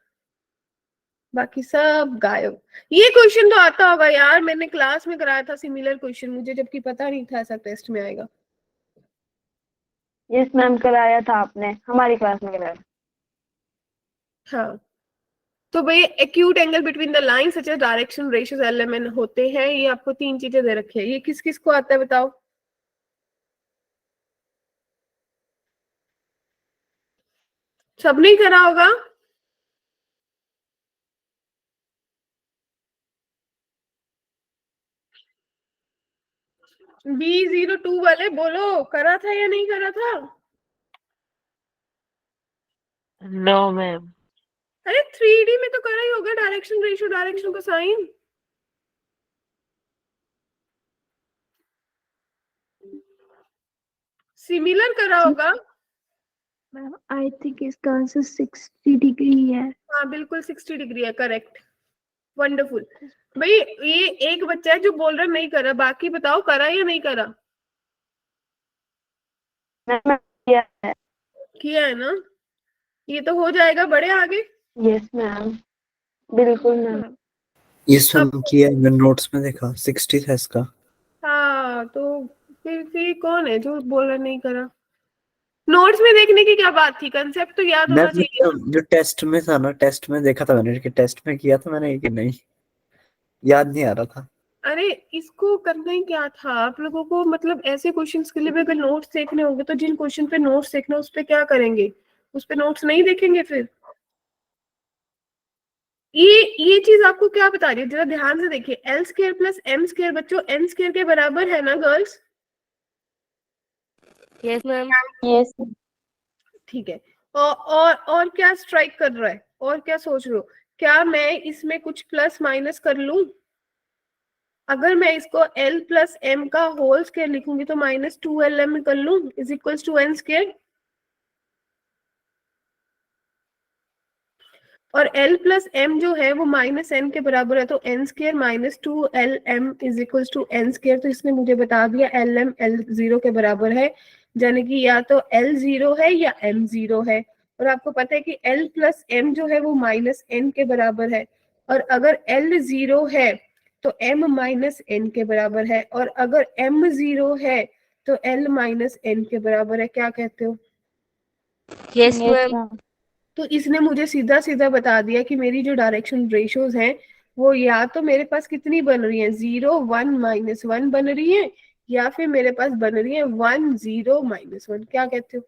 बाकी सब गायब। ये क्वेश्चन तो आता होगा यार, मैंने क्लास में कराया था सिमिलर क्वेश्चन, मुझे जबकि पता नहीं था ऐसा टेस्ट में आएगा। यस मैम, कराया था आपने, हमारी क्लास में कराया। हाँ तो भाई acute angle between the line such as direction ratios LMN होते हैं। ये आपको 3 चीजें दे रखी है, ये किस किस को आता है बताओ। सबने ही करा होगा। B02 वाले बोलो, करा था या नहीं करा था? No ma'am. अरे 3D में तो करा ही होगा, direction ratio direction cosine. Similar करा होगा। मैम आई थिंक इसका आंसर 60 डिग्री है। हाँ बिल्कुल 60 डिग्री है, करेक्ट, वंडरफुल। भाई ये एक बच्चा है जो बोल रहा है नहीं करा, बाकी बताओ करा या नहीं करा। मैम किया है। किया है ना, ये तो हो जाएगा बड़े आगे। यस मैम, बिल्कुल मैम। ये सब किया है, मैंने नोट्स में देखा 60 था इसका। हाँ तो फिर कौन है जो बोल रहा नहीं करा। नोट्स में देखने की क्या बात थी, कंसेप्ट तो याद होना चाहिए। जो टेस्ट में था ना, टेस्ट में देखा था मैंने कि टेस्ट में किया था मैंने कि नहीं, याद नहीं आ रहा था। अरे इसको करना ही क्या था आप लोगों को, मतलब ऐसे क्वेश्चंस के लिए भी अगर नोट्स देखने होंगे तो जिन क्वेश्चन पे नोट्स देखना उस पे क्या करेंगे, उस पे नोट्स नहीं देखेंगे फिर। ये चीज आपको क्या बता रही है, जरा ध्यान से देखिए। L square plus M square बच्चों एन स्क्वायर के बराबर है ना गर्ल्स। Yes ma'am. यस ठीक है, और क्या स्ट्राइक कर रहा है, और क्या सोच रहे हो, क्या मैं इसमें कुछ प्लस माइनस कर लूं। अगर मैं इसको L प्लस एम का होल स्क्वायर लिखूंगी तो -2LM कर लूं is equals to n square, और L प्लस एम जो है वो -n के बराबर है, तो n square -2LM is equals to n square. तो इसने मुझे बता दिया LM L0 के बराबर है, यानी कि या तो L0 है या M0 है। और आपको पता है कि L प्लस एम जो है वो -n के बराबर है, और अगर L0 है तो m माइनस n के बराबर है, और अगर m0 है तो l माइनस n के बराबर है। क्या कहते हो। Yes ma'am. तो इसने मुझे सीधा सीधा बता दिया कि मेरी जो डायरेक्शन रेशियोज हैं वो या तो मेरे पास कितनी बन रही है 0 1 -1 बन रही है, या फिर मेरे पास बन रही है 1 0 -1। क्या कहते हो।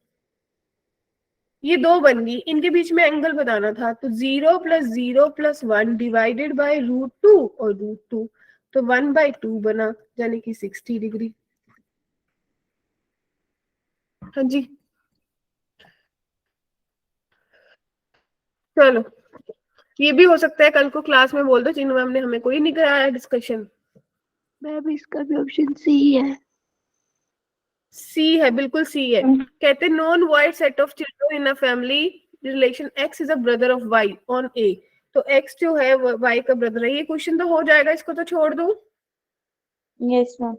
ये दो बन गई, इनके बीच में एंगल बताना था, तो 0 + 0 + 1 डिवाइडेड बाय √2 और √2, तो 1/2 बना, यानी कि 60 डिग्री। हाँ जी चलो, ये भी हो सकता है कल को क्लास में बोल दो चिन्नू मैम ने हमें कोई नहीं कराया डिस्कशन। मैम इसका भी ऑप्शन सी है। सी है, बिल्कुल सी है। कहते non void set of children in a family relation x is a brother of y on a, तो x जो है y का ब्रदर है। ये क्वेश्चन तो हो जाएगा, इसको तो छोड़ दूं यस मैम।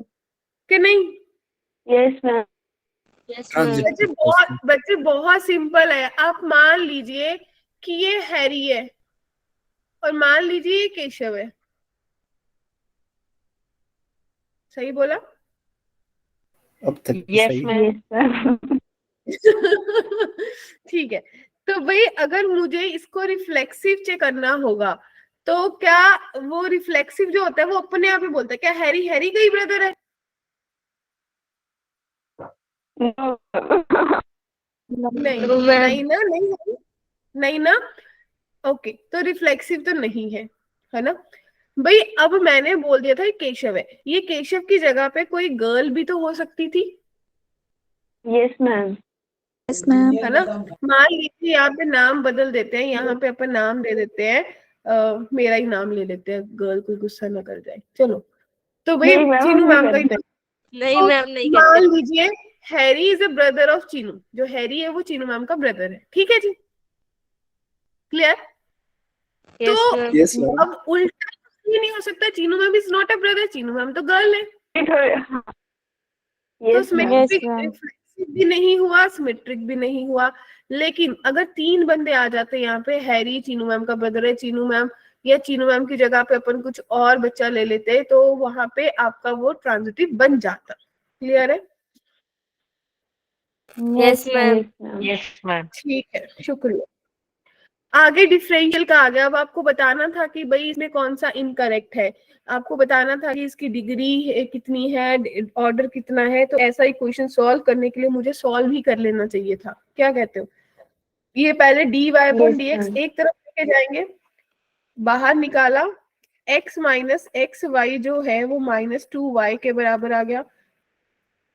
कि नहीं। Yes ma'am. यस हाँ मैम। जी, बच्चे बहुत सिंपल है। आप मान लीजिए कि ये हैरी है और मान लीजिए ये केशव है, सही बोला। अब तक यस सही। मैम। Yes ma'am. ठीक है, तो भाई अगर मुझे इसको रिफ्लेक्सिव चेक करना होगा तो क्या वो रिफ्लेक्सिव जो होता है वो अपने आप ही बोलता है क्या हैरी हैरी का ही ब्रदर है? नहीं No, ma'am. नहीं ना, नहीं है, नहीं ना। ओके, तो रिफ्लेक्सिव तो नहीं है ना भाई। अब मैंने बोल दिया था ये केशव है, ये केशव की जगह पे कोई गर्ल भी तो हो सकती थी, यस मैम। Yes ma'am. है ना। मान लीजिए यहाँ पे नाम बदल देते हैं, यहाँ पे अपन नाम दे देते हैं, मेरा ही नाम ले लेते हैं, गर्ल कोई गुस्सा ना कर जाए, चलो। तो भाई नहीं मैम, चीनू हम मैम नहीं का ही करते। नाम, नहीं तो मैम, नहीं मान कहते। लीजिए Harry is a brother of Chinu, जो हैरी है वो चीनू मैम का ब्रदर है, ठीक है जी, क्लियर। यस तो मैम। Yes ma'am. अब उल्टा ये नहीं हो सकता, Chinu ma'am is not a brother, Chinu ma'am तो गर्ल है, हाँ, तो yes ma'am. Symmetric ma'am. Reflexive भी नहीं हुआ, सिमेट्रिक भी नहीं हुआ। लेकिन अगर तीन बंदे आ जाते यहाँ पे, हैरी चीनू मैम का ब्रदर है, चीनू मैम या चीनू मैम की जगह पे अपन कुछ और बच्चा ले लेते, तो वहां पे आपका वो ट्रांजिटिव बन जाता। क्लियर है? Yes ma'am. Yes ma'am. Yes ma'am. ठीक है, शुक्रिया। आगे डिफरेंशियल का आ गया। अब आपको बताना था कि भाई इसमें कौन सा इनकरेक्ट है, आपको बताना था कि इसकी डिग्री कितनी है, ऑर्डर कितना है। तो ऐसा ही क्वेश्चन सॉल्व करने के लिए मुझे सॉल्व ही कर लेना चाहिए था, क्या कहते हो? ये पहले dy upon Yes, dx ma'am. एक तरफ लेके जाएंगे, बाहर निकाला, x माइनस एक्स वाई जो है वो -2y के बराबर आ गया,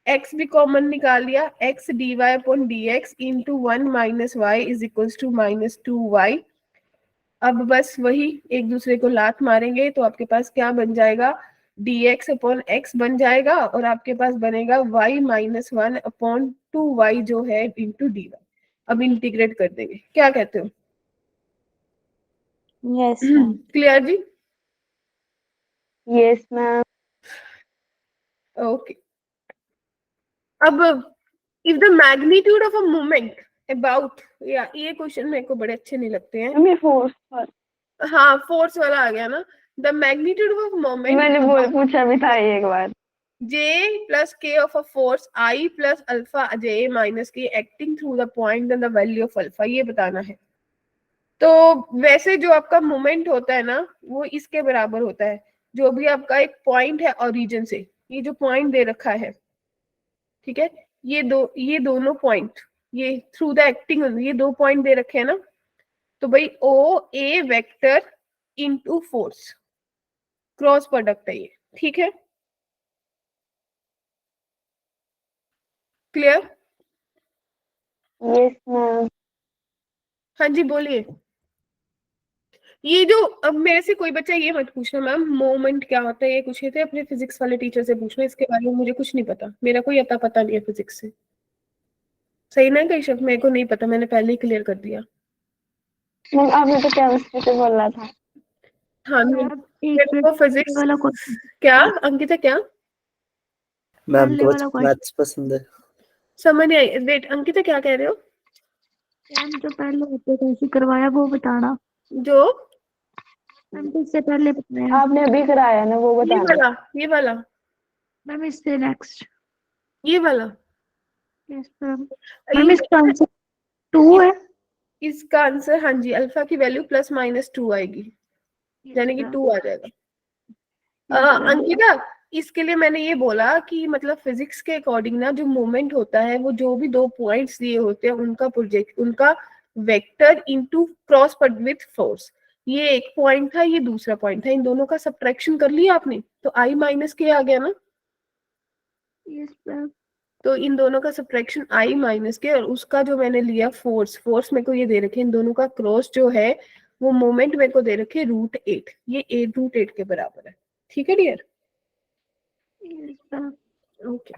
x भी कॉमन निकाल लिया, x dy upon dx into 1 minus y is equals to -2y। अब बस वही एक दूसरे को लात मारेंगे, तो आपके पास क्या बन जाएगा, dx अपॉन x बन जाएगा, और आपके पास बनेगा y -1 अपॉन 2y जो है इंटू dy। अब इंटीग्रेट कर देंगे, क्या कहते हो? Yes ma'am. क्लियर जी? Yes ma'am. ओके। अब if the magnitude of a moment about, या ये क्वेश्चन मेरे को बड़े अच्छे नहीं लगते हैं। मैं फोर्स पर हाँ, फोर्स वाला आ गया ना। द मैग्नीट्यूड ऑफ मोमेंट मैंने बोल पूछा भी था एक बार। J plus K of a force I plus alpha J minus K acting through the point and the value of alpha, ये बताना है। तो वैसे जो आपका मोमेंट होता है ना, वो इसके बराबर होता है, जो भी आपका एक पॉइंट है ओरिजिन से, ये जो पॉइंट दे रखा है, ठीक है, ये दोनों पॉइंट, ये थ्रू द एक्टिंग, ये दो पॉइंट दे रखे हैं ना, तो भाई O A vector into force, cross product है ये, ठीक है, क्लियर? Yes ma'am. हाँ जी बोलिए। ये जो, अब मेरे से कोई बच्चा ये मत पूछना मैम मोमेंट क्या होता है, ये पूछे थे अपने फिजिक्स वाले टीचर से पूछना, इसके बारे में मुझे कुछ नहीं पता, मेरा कोई अता पता नहीं है फिजिक्स से। सही ना कैशव? मेरे को नहीं पता, मैंने पहले ही क्लियर कर दिया। मैम आपने तो केमिस्ट्री से बोला था। हाँ, मैम एक मेरे को फिजिक्स वाला क्वेश्चन, क्या अंकिता, क्या मैम पहले को वाला क्वेश्चन, मैथ्स पसंद है। समझ नहीं आई। वेट, अंकिता क्या कह रहे हो? मैम जो पहले होते कैसे करवाया वो बताना। जो मैम तो इससे पहले बताया। आपने अभी कराया ना, वो ये बताना। वाला, ये वाला, मैम इससे नेक्स्ट। ये वाला, यस मैम। मैम इसका आंसर 2 है। इसका आंसर, हाँ जी, अल्फा की वैल्यू +-2 आएगी, यानी कि 2 आ जाएगा। अंकिता, इसके लिए मैंने ये बोला कि मतलब फिजिक्स के अकॉर्डिंग ना, जो मोमेंट होता है वो जो भी दो पॉइंट्स दिए होते हैं उनका प्रोजेक्ट, उनका vector into cross with force, ये एक पॉइंट था, ये दूसरा पॉइंट था, इन दोनों का सब्ट्रैक्शन कर लिया आपने, तो I माइनस के आ गया ना। Yes ma'am. तो इन दोनों का सब्ट्रैक्शन I माइनस के, और उसका जो मैंने लिया फोर्स, फोर्स मेरे को ये दे रखे, इन दोनों का क्रॉस जो है वो मोमेंट मेरे को दे रखे √8, ये √8 के बराबर है, ठीक है डियर? Yes ma'am. ओके।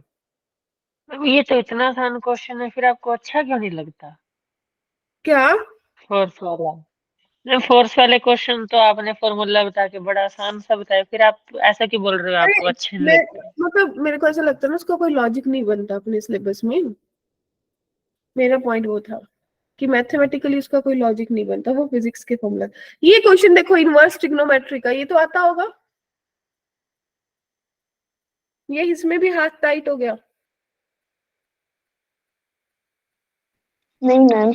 ये तो इतना आसान क्वेश्चन है, फिर आपको अच्छा क्यों नहीं लगता? क्या? फोर्स वाला, फोर्स वाले क्वेश्चन तो आपने फॉर्मूला बता के बड़ा आसान सा बताया, फिर आप ऐसा क्यों बोल रहे हो आपको अच्छे नहीं मैं लगते? मतलब मेरे को ऐसा लगता है ना, उसका कोई लॉजिक नहीं बनता अपने सिलेबस में। मेरा पॉइंट वो था कि मैथमेटिकली उसका कोई लॉजिक नहीं बनता, वो फिजिक्स के फॉर्मूला। ये क्वेश्चन देखो, इनवर्स ट्रिग्नोमेट्री का, ये तो आता होगा, ये इसमें भी हाथ टाइट हो गया। नहीं मैम,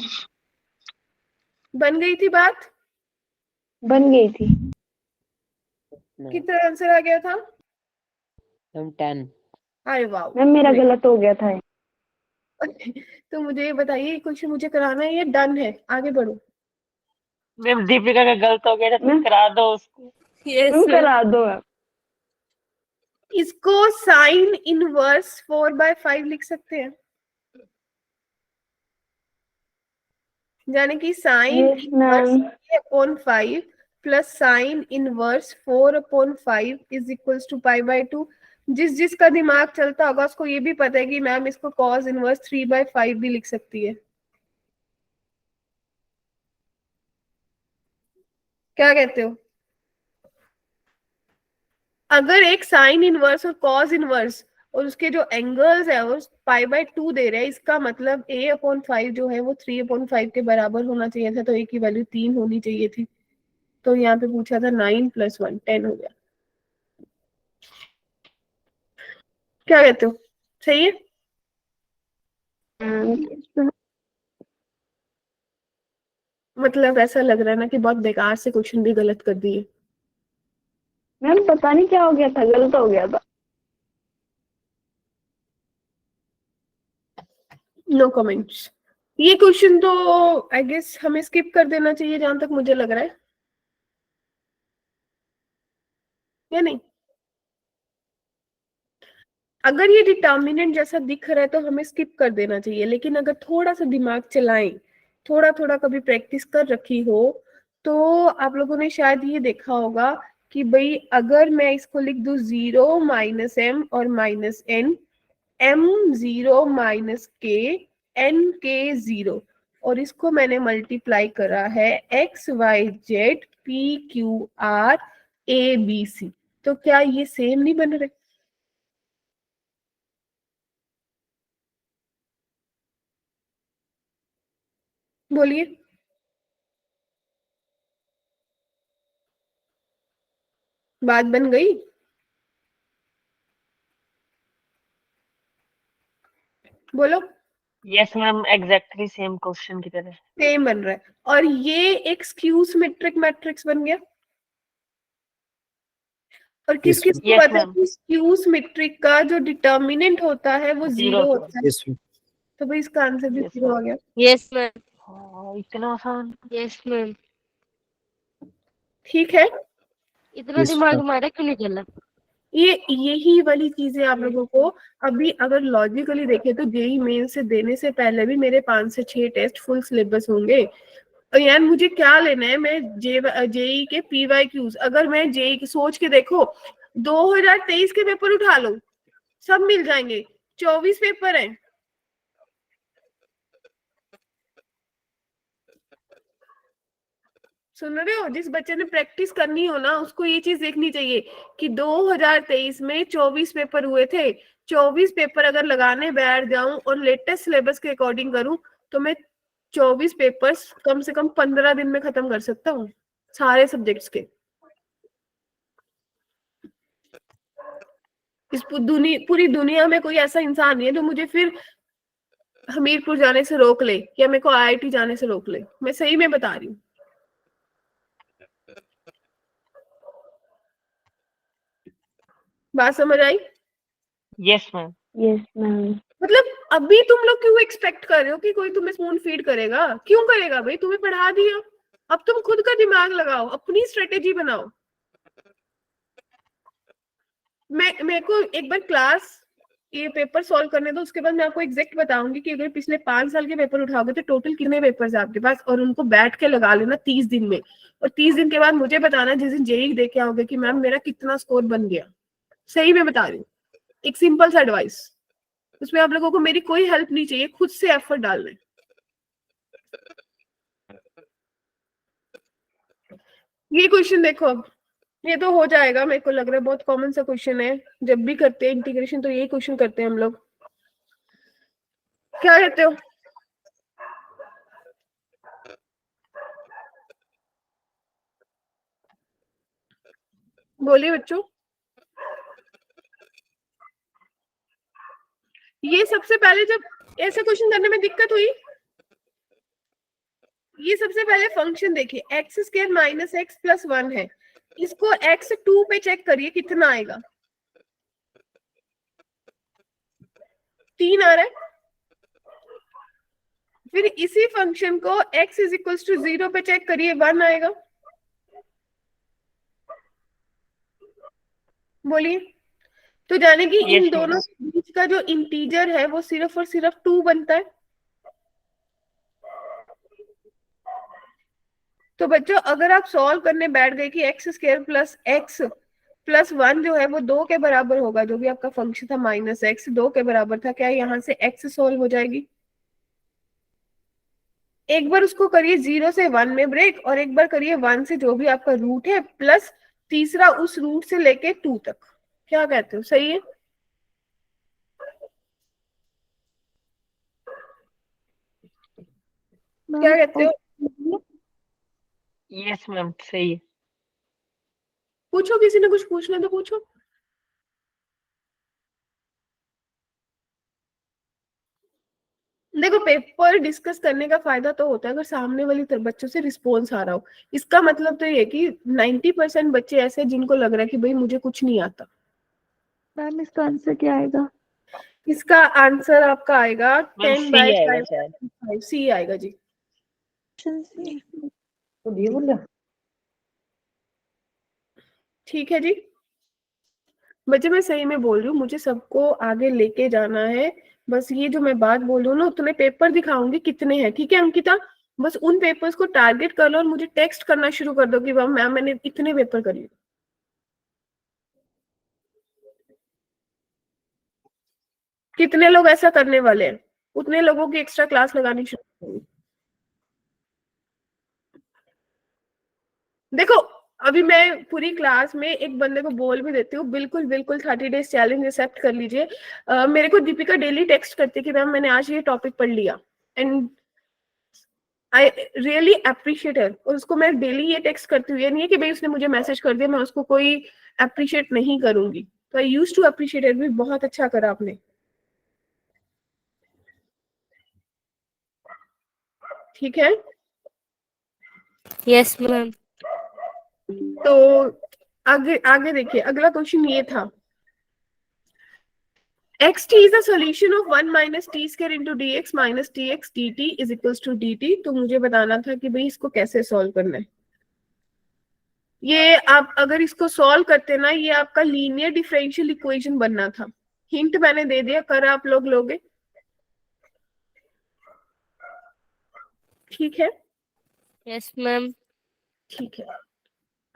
बन गई थी बात। बन गई थी। कितना आंसर आ गया था? मैम 10। अरे वाह, मैम मेरा गलत हो गया था। तो मुझे ये बताइए, ये क्वेश्चन मुझे कराना है, ये डन है, आगे बढ़ो। मैम दीपिका का गलत हो गया था, फिर मैम करा दो उसको। यस मैम करा दो आप। इसको साइन इनवर्स 4/5 लिख सकते हैं, यानी कि साइन यस इनवर्स मैम। 3/5 प्लस sine inverse 4/5 is equals to π/2। जिसका दिमाग चलता होगा उसको ये भी पता है कि मैम इसको कॉस इनवर्स 3/5 भी लिख सकती है। क्या कहते हो? अगर एक साइन इनवर्स और कॉस इनवर्स और उसके जो एंगल्स है वो π/2 दे रहे हैं, इसका मतलब a/5 जो है वो 3/5 के बराबर होना चाहिए था, तो a की वैल्यू 3 होनी चाहिए थी। तो यहाँ पे पूछा था 9 + 1 10 हो गया। क्या कहते हो, सही है? मतलब ऐसा लग रहा है ना कि बहुत बेकार से क्वेश्चन भी गलत कर दिए। मैम पता नहीं क्या हो गया था, गलत हो गया था। No comments. ये क्वेश्चन तो आई गेस हमें स्किप कर देना चाहिए, जहां तक मुझे लग रहा है, या नहीं? अगर ये डिटर्मिनेंट जैसा दिख रहा है तो हमें स्किप कर देना चाहिए, लेकिन अगर थोड़ा सा दिमाग चलाएं, थोड़ा थोड़ा कभी प्रैक्टिस कर रखी हो, तो आप लोगों ने शायद ये देखा होगा कि भाई अगर मैं इसको लिख दूं 0 - m और -n, m0 - k, n k 0, और इसको मैंने मल्टीप्लाई करा है x y z p q r a b c, तो क्या ये सेम नहीं बन रहे? बोलिए। बात बन गई? बोलो। Yes ma'am, exactly same question की तरह। सेम बन रहा है, और ये एक स्क्यू सिमेट्रिक मैट्रिक्स बन गया। और किस Yes, किस को yes, पता है ma'am. कि स्क्यू सिमेट्रिक का जो डिटर्मिनेंट होता है वो 0 होता है? yes, तो भाई इसका आंसर भी Yes, 0 आ गया। Yes ma'am. इतना आसान। Yes ma'am. ठीक है, इतना yes, दिमाग ma'am. हमारा क्यों नहीं चला? ये यही वाली चीजें आप लोगों को अभी अगर लॉजिकली देखें तो जेई मेन से देने से पहले भी मेरे 5 से 6 टेस्ट फुल सिलेबस होंगे। और यार मुझे क्या लेना है, मैं जेई के PYQs, अगर मैं जेई की सोच के देखो 2023 के पेपर उठा लो, सब मिल जाएंगे। 24 पेपर हैं। सुन रहे हो? जिस बच्चे ने प्रैक्टिस करनी हो ना उसको ये चीज देखनी चाहिए कि 2023 में 24 पेपर हुए थे। 24 पेपर अगर लगाने बैठ जाऊं और लेटेस्ट सिलेबस के अकॉर्डिंग करूं तो मैं 24 पेपर्स कम से कम 15 दिन में खत्म कर सकता हूँ, सारे सब्जेक्ट्स के। इस पूरी दुनिया में कोई ऐसा इंसान नहीं है जो मुझे फिर हमीरपुर जाने से रोक ले या मेरे को IIT जाने से रोक ले। मैं सही में बता रही हूँ। बात समझ आई? Yes ma'am. Yes ma'am. मतलब अभी तुम लोग क्यों एक्सपेक्ट कर रहे हो कि कोई तुम्हें स्पून फीड करेगा? क्यों करेगा भाई? तुम्हें पढ़ा दिया, अब तुम खुद का दिमाग लगाओ, अपनी स्ट्रेटेजी बनाओ। मेरे को एक बार क्लास ये पेपर सॉल्व करने दो, उसके बाद मैं आपको एग्जैक्ट बताऊंगी कि अगर पिछले 5 साल के पेपर उठाओगे तो टोटल कितने पेपर्स है आपके पास, और उनको बैठ के लगा लेना 30 दिन में, और 30 दिन के बाद मुझे बताना जिस दिन जेई दे के आओगे कि मैम मेरा कितना स्कोर बन गया। सही में बता रही हूँ, एक सिंपल सा एडवाइस, उसमें आप लोगों को मेरी कोई हेल्प नहीं चाहिए, खुद से एफर्ट डालना है। ये क्वेश्चन देखो, अब ये तो हो जाएगा, मेरे को लग रहा है बहुत कॉमन सा क्वेश्चन है, जब भी करते हैं इंटीग्रेशन तो यही क्वेश्चन करते हैं हम लोग। क्या कहते हो? बोलिए बच्चों। ये सबसे पहले जब ऐसा क्वेश्चन करने में दिक्कत हुई, ये सबसे पहले फंक्शन देखिए, x² - x + 1 है, इसको x2 पे चेक करिए कितना आएगा, 3 आ रहा है। फिर इसी फंक्शन को x इज इक्वल टू 0 पे चेक करिए, 1 आएगा। बोलिए। तो जाने कि इन Yes, दोनों ma'am. के बीच का जो इंटीजर है वो सिर्फ और सिर्फ 2 बनता है। तो बच्चों अगर आप सॉल्व करने बैठ गए कि x square plus x plus 1 जो है वो 2 के बराबर होगा, जो भी आपका फंक्शन था माइनस एक्स 2 के बराबर था, क्या यहाँ से एक्स सॉल्व हो जाएगी? एक बार उसको करिए 0 से 1 में ब्रेक, और एक बार करिए 1 से जो भी आपका रूट है प्लस तीसरा उस रूट से लेके 2 तक। क्या कहते हो, सही है? क्या कहते हो? Yes, ma'am. सही है। पूछो, किसी ने कुछ पूछना तो पूछो। देखो पेपर डिस्कस करने का फायदा तो होता है अगर सामने वाली बच्चों से रिस्पॉन्स आ रहा हो। इसका मतलब तो ये कि 90% बच्चे ऐसे हैं जिनको लग रहा है कि भाई मुझे कुछ नहीं आता। मैम इसका आंसर क्या आएगा? इसका आंसर आपका आएगा मैम 10 सी बाय आएगा शायद। 5 सी आएगा जी। तो ये बोल रहा। ठीक है जी बच्चे, मैं सही में बोल रही हूँ, मुझे सबको आगे लेके जाना है। बस ये जो मैं बात बोल रही हूँ ना, तुम्हें पेपर दिखाऊंगी कितने हैं, ठीक है अंकिता? बस उन पेपर्स को टारगेट कर लो और मुझे टेक्स्ट करना शुरू कर दो कि मैम मैंने इतने पेपर कर लिए। कितने लोग ऐसा करने वाले हैं? उतने लोगों की एक्स्ट्रा क्लास लगानी शुरू करूंगी। देखो अभी मैं पूरी क्लास में एक बंदे को बोल भी देती हूँ, बिल्कुल बिल्कुल 30 डेज चैलेंज एक्सेप्ट कर लीजिए। मेरे को दीपिका डेली टेक्स्ट करती है कि मैम मैंने आज ये टॉपिक पढ़ लिया, एंड आई रियली अप्रिशिएट है। और उसको मैं डेली ये टेक्स्ट करती हूँ, ये नहीं है कि भाई उसने मुझे मैसेज कर दिया मैं उसको कोई अप्रिशिएट नहीं करूंगी। तो आई यूज टू अप्रिशिएट इट भी, बहुत अच्छा करा आपने। ठीक है यस मैम। तो आगे आगे देखिए, अगला क्वेश्चन ये था, xt is the solution of 1 minus t square into dx minus dx dt is equals to dt। तो मुझे बताना था कि भाई इसको कैसे सॉल्व करना है। ये आप अगर इसको सॉल्व करते ना, ये आपका लीनियर डिफरेंशियल इक्वेशन बनना था। हिंट मैंने दे दिया, कर आप लोग लोगे? ठीक है यस मैम। ठीक है।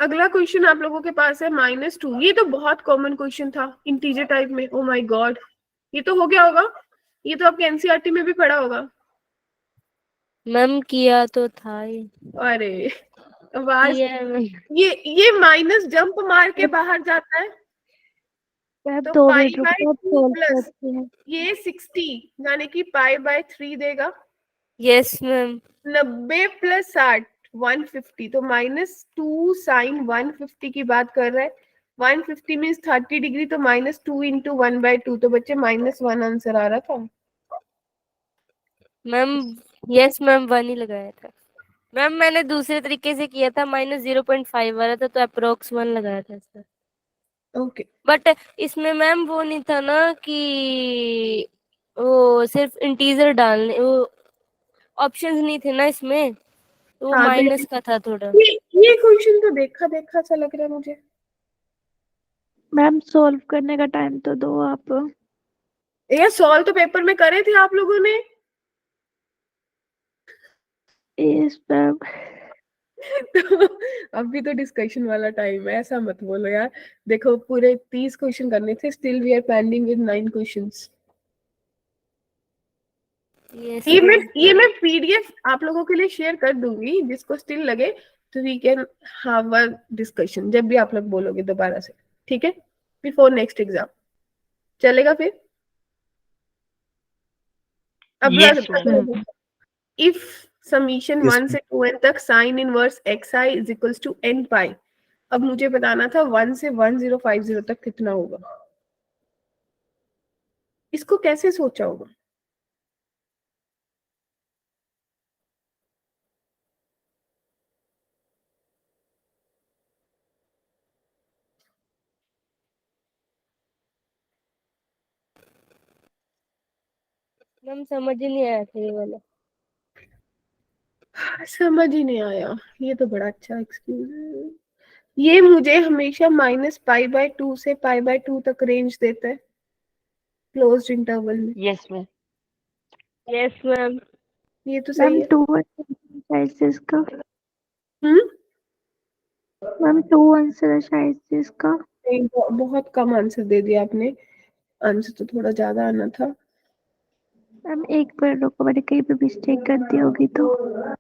अगला क्वेश्चन आप लोगों के पास है -2। ये तो बहुत कॉमन क्वेश्चन था इंटीजर टाइप में। ओ माय गॉड, ये तो हो गया होगा, ये तो आपके एनसीईआरटी में भी पढ़ा होगा। मैम किया तो था ही। अरे आवाज, किया है मैम। ये माइनस जंप मार के बाहर जाता है। मैम तो 2 पाई मिनट बाय रुको, 2 सॉल्व प्लस करते हैं। ये 60 यानी कि पाई बाय 3 देगा। Yes ma'am. 90 प्लस 60 150। तो -2 साइन 150 की बात कर रहा है। 150 मीन्स 30 डिग्री, तो -2 इंटू 1/2। तो बच्चे -1 आंसर आ रहा था। मैम यस मैम 1 ही लगाया था। मैम मैंने दूसरे तरीके से किया था, -0.5 आ रहा था तो अप्रोक्स 1 लगाया था सर। ओके बट इसमें मैम वो नहीं था ना कि वो सिर्फ इंटीजर डालने, वो ऑप्शंस नहीं थे ना इसमें, तो वो हाँ तो माइनस का था थोड़ा। ये क्वेश्चन तो देखा देखा सा लग रहा है मुझे। मैम सॉल्व करने का टाइम तो दो आप। ये सॉल्व तो पेपर में करे थे आप लोगों ने। इस मैम तो अभी तो डिस्कशन वाला टाइम है, ऐसा मत बोलो यार। देखो पूरे 30 क्वेश्चन करने थे, still we are pending with 9 questions. Yes ये मैं पीडीएफ आप लोगों के लिए शेयर कर दूंगी, जिसको स्टिल लगे तो we can have a discussion जब भी आप लोग बोलोगे दोबारा से, ठीक है? बिफोर नेक्स्ट एग्जाम चलेगा फिर? Yes, ma'am. If summation Yes, 1 से 2n तक sine inverse xi is equals to n pi. अब मुझे बताना था 1 से 1050 तक कितना होगा। इसको कैसे सोचा होगा? मैम समझ ही नहीं आया था ये वाला। समझ ही नहीं आया, ये तो बड़ा अच्छा एक्सक्यूज है। ये मुझे हमेशा -π/2 से π/2 तक रेंज देता है क्लोज्ड इंटरवल में। Yes ma'am. Yes ma'am. ये तो सही मैम है। 2 शायद से इसका। हम्म मैम 2 आंसर है शायद से इसका। नहीं, बहुत कम आंसर दे दिया आपने, आंसर तो थोड़ा ज्यादा आना था। मैम एक बार रुको, मैंने कहीं पे मिस्टेक कर दी होगी तो।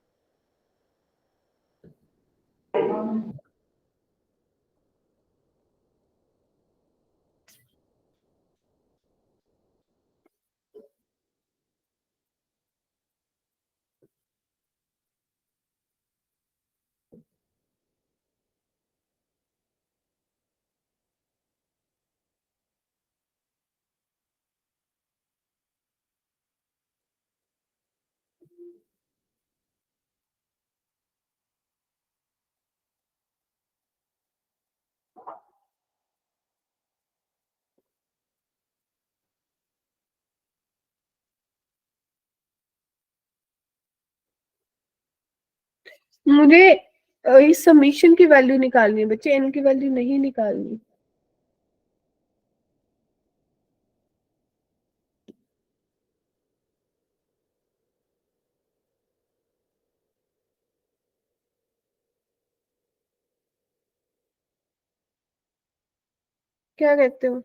मुझे इस समीशन की वैल्यू निकालनी है बच्चे, एन की वैल्यू नहीं निकालनी। क्या कहते हो?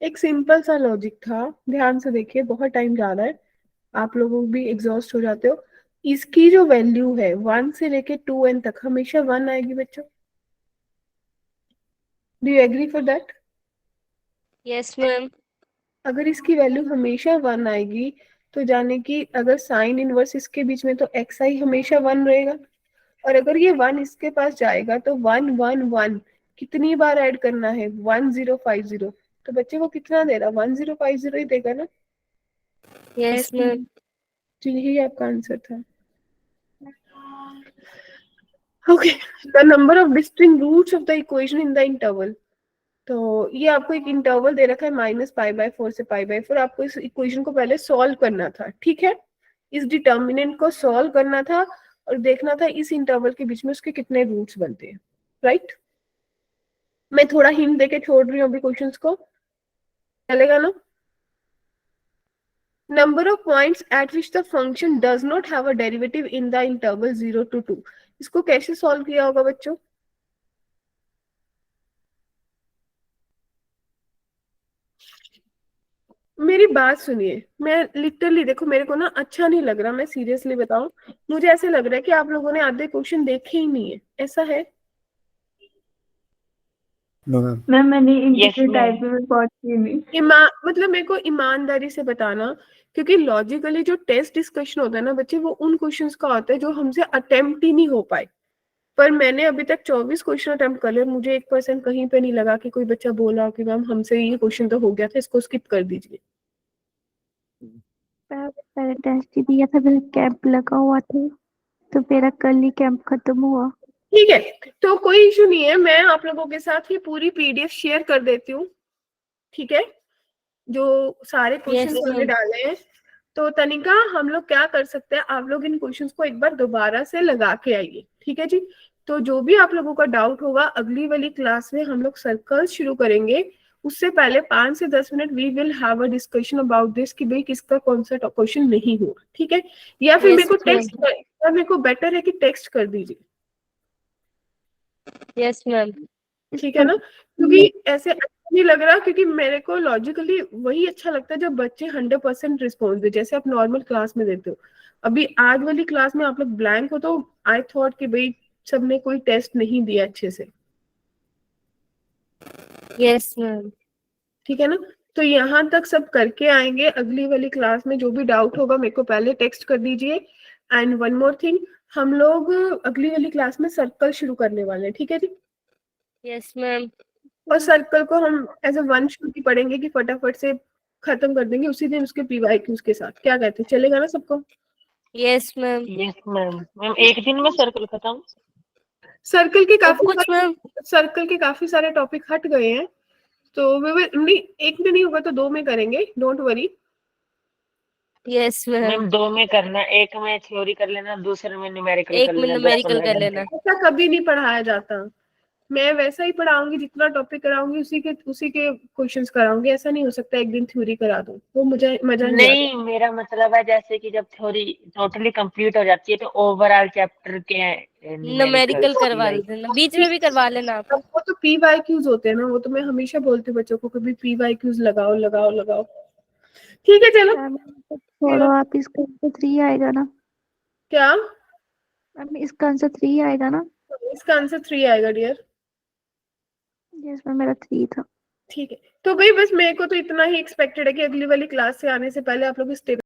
एक सिंपल सा लॉजिक था, ध्यान से देखिए, बहुत टाइम जा रहा है, आप लोगों भी एग्जॉस्ट हो जाते हो। इसकी जो वैल्यू है 1 से लेके 2n तक हमेशा 1 आएगी बच्चों। Do you agree for that? Yes ma'am. अगर इसकी वैल्यू हमेशा 1 आएगी तो जाने कि अगर साइन इनवर्स इसके बीच में तो एक्स आई हमेशा 1 रहेगा। और अगर ये 1 इसके पास जाएगा तो 1 1 1 कितनी बार ऐड करना है? 1050। तो बच्चे वो कितना दे रहा? 1050 ही देगा ना। Yes ma'am. तो यही आपका आंसर था। Okay, the number of distinct roots of the equation in the interval. तो ये आपको एक इंटरवल दे रखा है -π/4 से π/4। आपको इस इक्वेशन को पहले सॉल्व करना था, ठीक है, इस डिटर्मिनेंट को सॉल्व करना था और देखना था इस इंटरवल के बीच में उसके कितने रूट्स बनते हैं, राइट। मैं थोड़ा हिंट देके छोड़ रही हूँ अभी क्वेश्चंस को, चलेगा ना? Number of points at which the function does not have a derivative in the interval 0 to 2। इसको कैसे सॉल्व किया होगा बच्चों? मेरी बात सुनिए, मैं लिटरली, देखो मेरे को ना अच्छा नहीं लग रहा, मैं सीरियसली बताऊं, मुझे ऐसे लग रहा है कि आप लोगों ने आधे क्वेश्चन देखे ही नहीं है, ऐसा है? No ma'am. मैम मैंने Yes, इंटीग्रल ma'am. टाइप में पहुंची नहीं। मतलब मेरे को ईमानदारी से बताना, क्योंकि लॉजिकली जो टेस्ट डिस्कशन होता है ना बच्चे, वो उन क्वेश्चंस का होता है जो हमसे अटेम्प्ट ही नहीं हो पाए। पर मैंने अभी तक 24 क्वेश्चन अटेम्प्ट कर लिए, मुझे 1% कहीं पे नहीं लगा कि कोई बच्चा बोला हो कि मैम हमसे ये क्वेश्चन तो हो गया था, इसको स्किप कर दीजिए। पहले टेस्ट ही दिया था, मेरा कैंप लगा हुआ था, तो मेरा कल ही कैंप खत्म हुआ। ठीक है, तो कोई इशू नहीं है, मैं आप लोगों के साथ ये पूरी पीडीएफ शेयर कर देती हूँ, ठीक है, जो सारे क्वेश्चन Yes, मैंने ma'am. डाले हैं। तो तनिका, हम लोग क्या कर सकते हैं, आप लोग इन क्वेश्चंस को एक बार दोबारा से लगा के आइए, ठीक है जी। तो जो भी आप लोगों का डाउट होगा, अगली वाली क्लास में हम लोग सर्कल शुरू करेंगे, उससे पहले 5 से 10 minute we will have a discussion about this कि भाई किसका कौन सा क्वेश्चन नहीं हुआ, ठीक है। या फिर Yes, मेरे को ma'am. टेक्स्ट, या मेरे को बेटर है कि टेक्स्ट कर दीजिए, Yes, ma'am. ठीक है ना, क्योंकि ऐसे अच्छा नहीं लग रहा, क्योंकि मेरे को लॉजिकली वही अच्छा लगता है जब बच्चे 100% रिस्पॉन्स दे, जैसे आप नॉर्मल क्लास में देते हो। अभी आज वाली क्लास में आप लोग ब्लैंक हो, तो आई थॉट कि भाई सबने कोई टेस्ट नहीं दिया अच्छे से, Yes, ma'am. ठीक है ना। तो यहाँ तक सब करके आएंगे। अगली वाली क्लास में जो भी डाउट होगा मेरे को पहले टेक्स्ट कर दीजिए। एंड वन मोर थिंग, हम लोग अगली वाली क्लास में सर्कल शुरू करने वाले हैं, ठीक है जी? Yes ma'am. और सर्कल को हम एज अ वन शॉट ही पढ़ेंगे कि फटाफट से खत्म कर देंगे उसी दिन उसके पीवाईक्यूज के साथ। क्या कहते हैं, चलेगा ना सबको? Yes ma'am. Yes ma'am. Ma'am एक दिन में सर्कल खत्म? सर्कल के सब कुछ मैम। काफी सारे टॉपिक हट गए हैं, तो वे नहीं, एक में नहीं होगा तो 2 में करेंगे, don't worry. Yes ma'am. Ma'am 2 में करना, एक में थ्योरी कर लेना, दूसरे में न्यूमेरिकल एक कर में लेना, 10 न्यूमेरिकल 15 कर घंटे। लेना। ऐसा कभी नहीं पढ़ाया जाता। मैं वैसा ही पढ़ाऊंगी, जितना टॉपिक कराऊंगी उसी के क्वेश्चंस कराऊंगी। ऐसा नहीं हो सकता एक दिन थ्योरी करा दूं, वो मुझे मजा नहीं आता। नहीं, मेरा मतलब है जैसे कि जब थ्योरी टोटली कंप्लीट हो जाती है तो ओवरऑल चैप्टर के न्यूमेरिकल करवा देना, बीच में भी करवा लेना आप। वो तो पीवाईक्यूज होते हैं ना, वो तो मैं हमेशा बोलती हूँ बच्चों को, कभी पीवाईक्यूज लगाओ लगाओ लगाओ। ठीक है चलो। मैम छोड़ो, आप इसका आंसर 3 आएगा ना? क्या? मैम इसका आंसर 3 आएगा ना? इसका आंसर 3 आएगा डियर। यस मैम, मेरा 3 था। ठीक है, तो भाई बस मेरे को तो इतना ही एक्सपेक्टेड है कि अगली वाली क्लास से आने से पहले आप लोग इस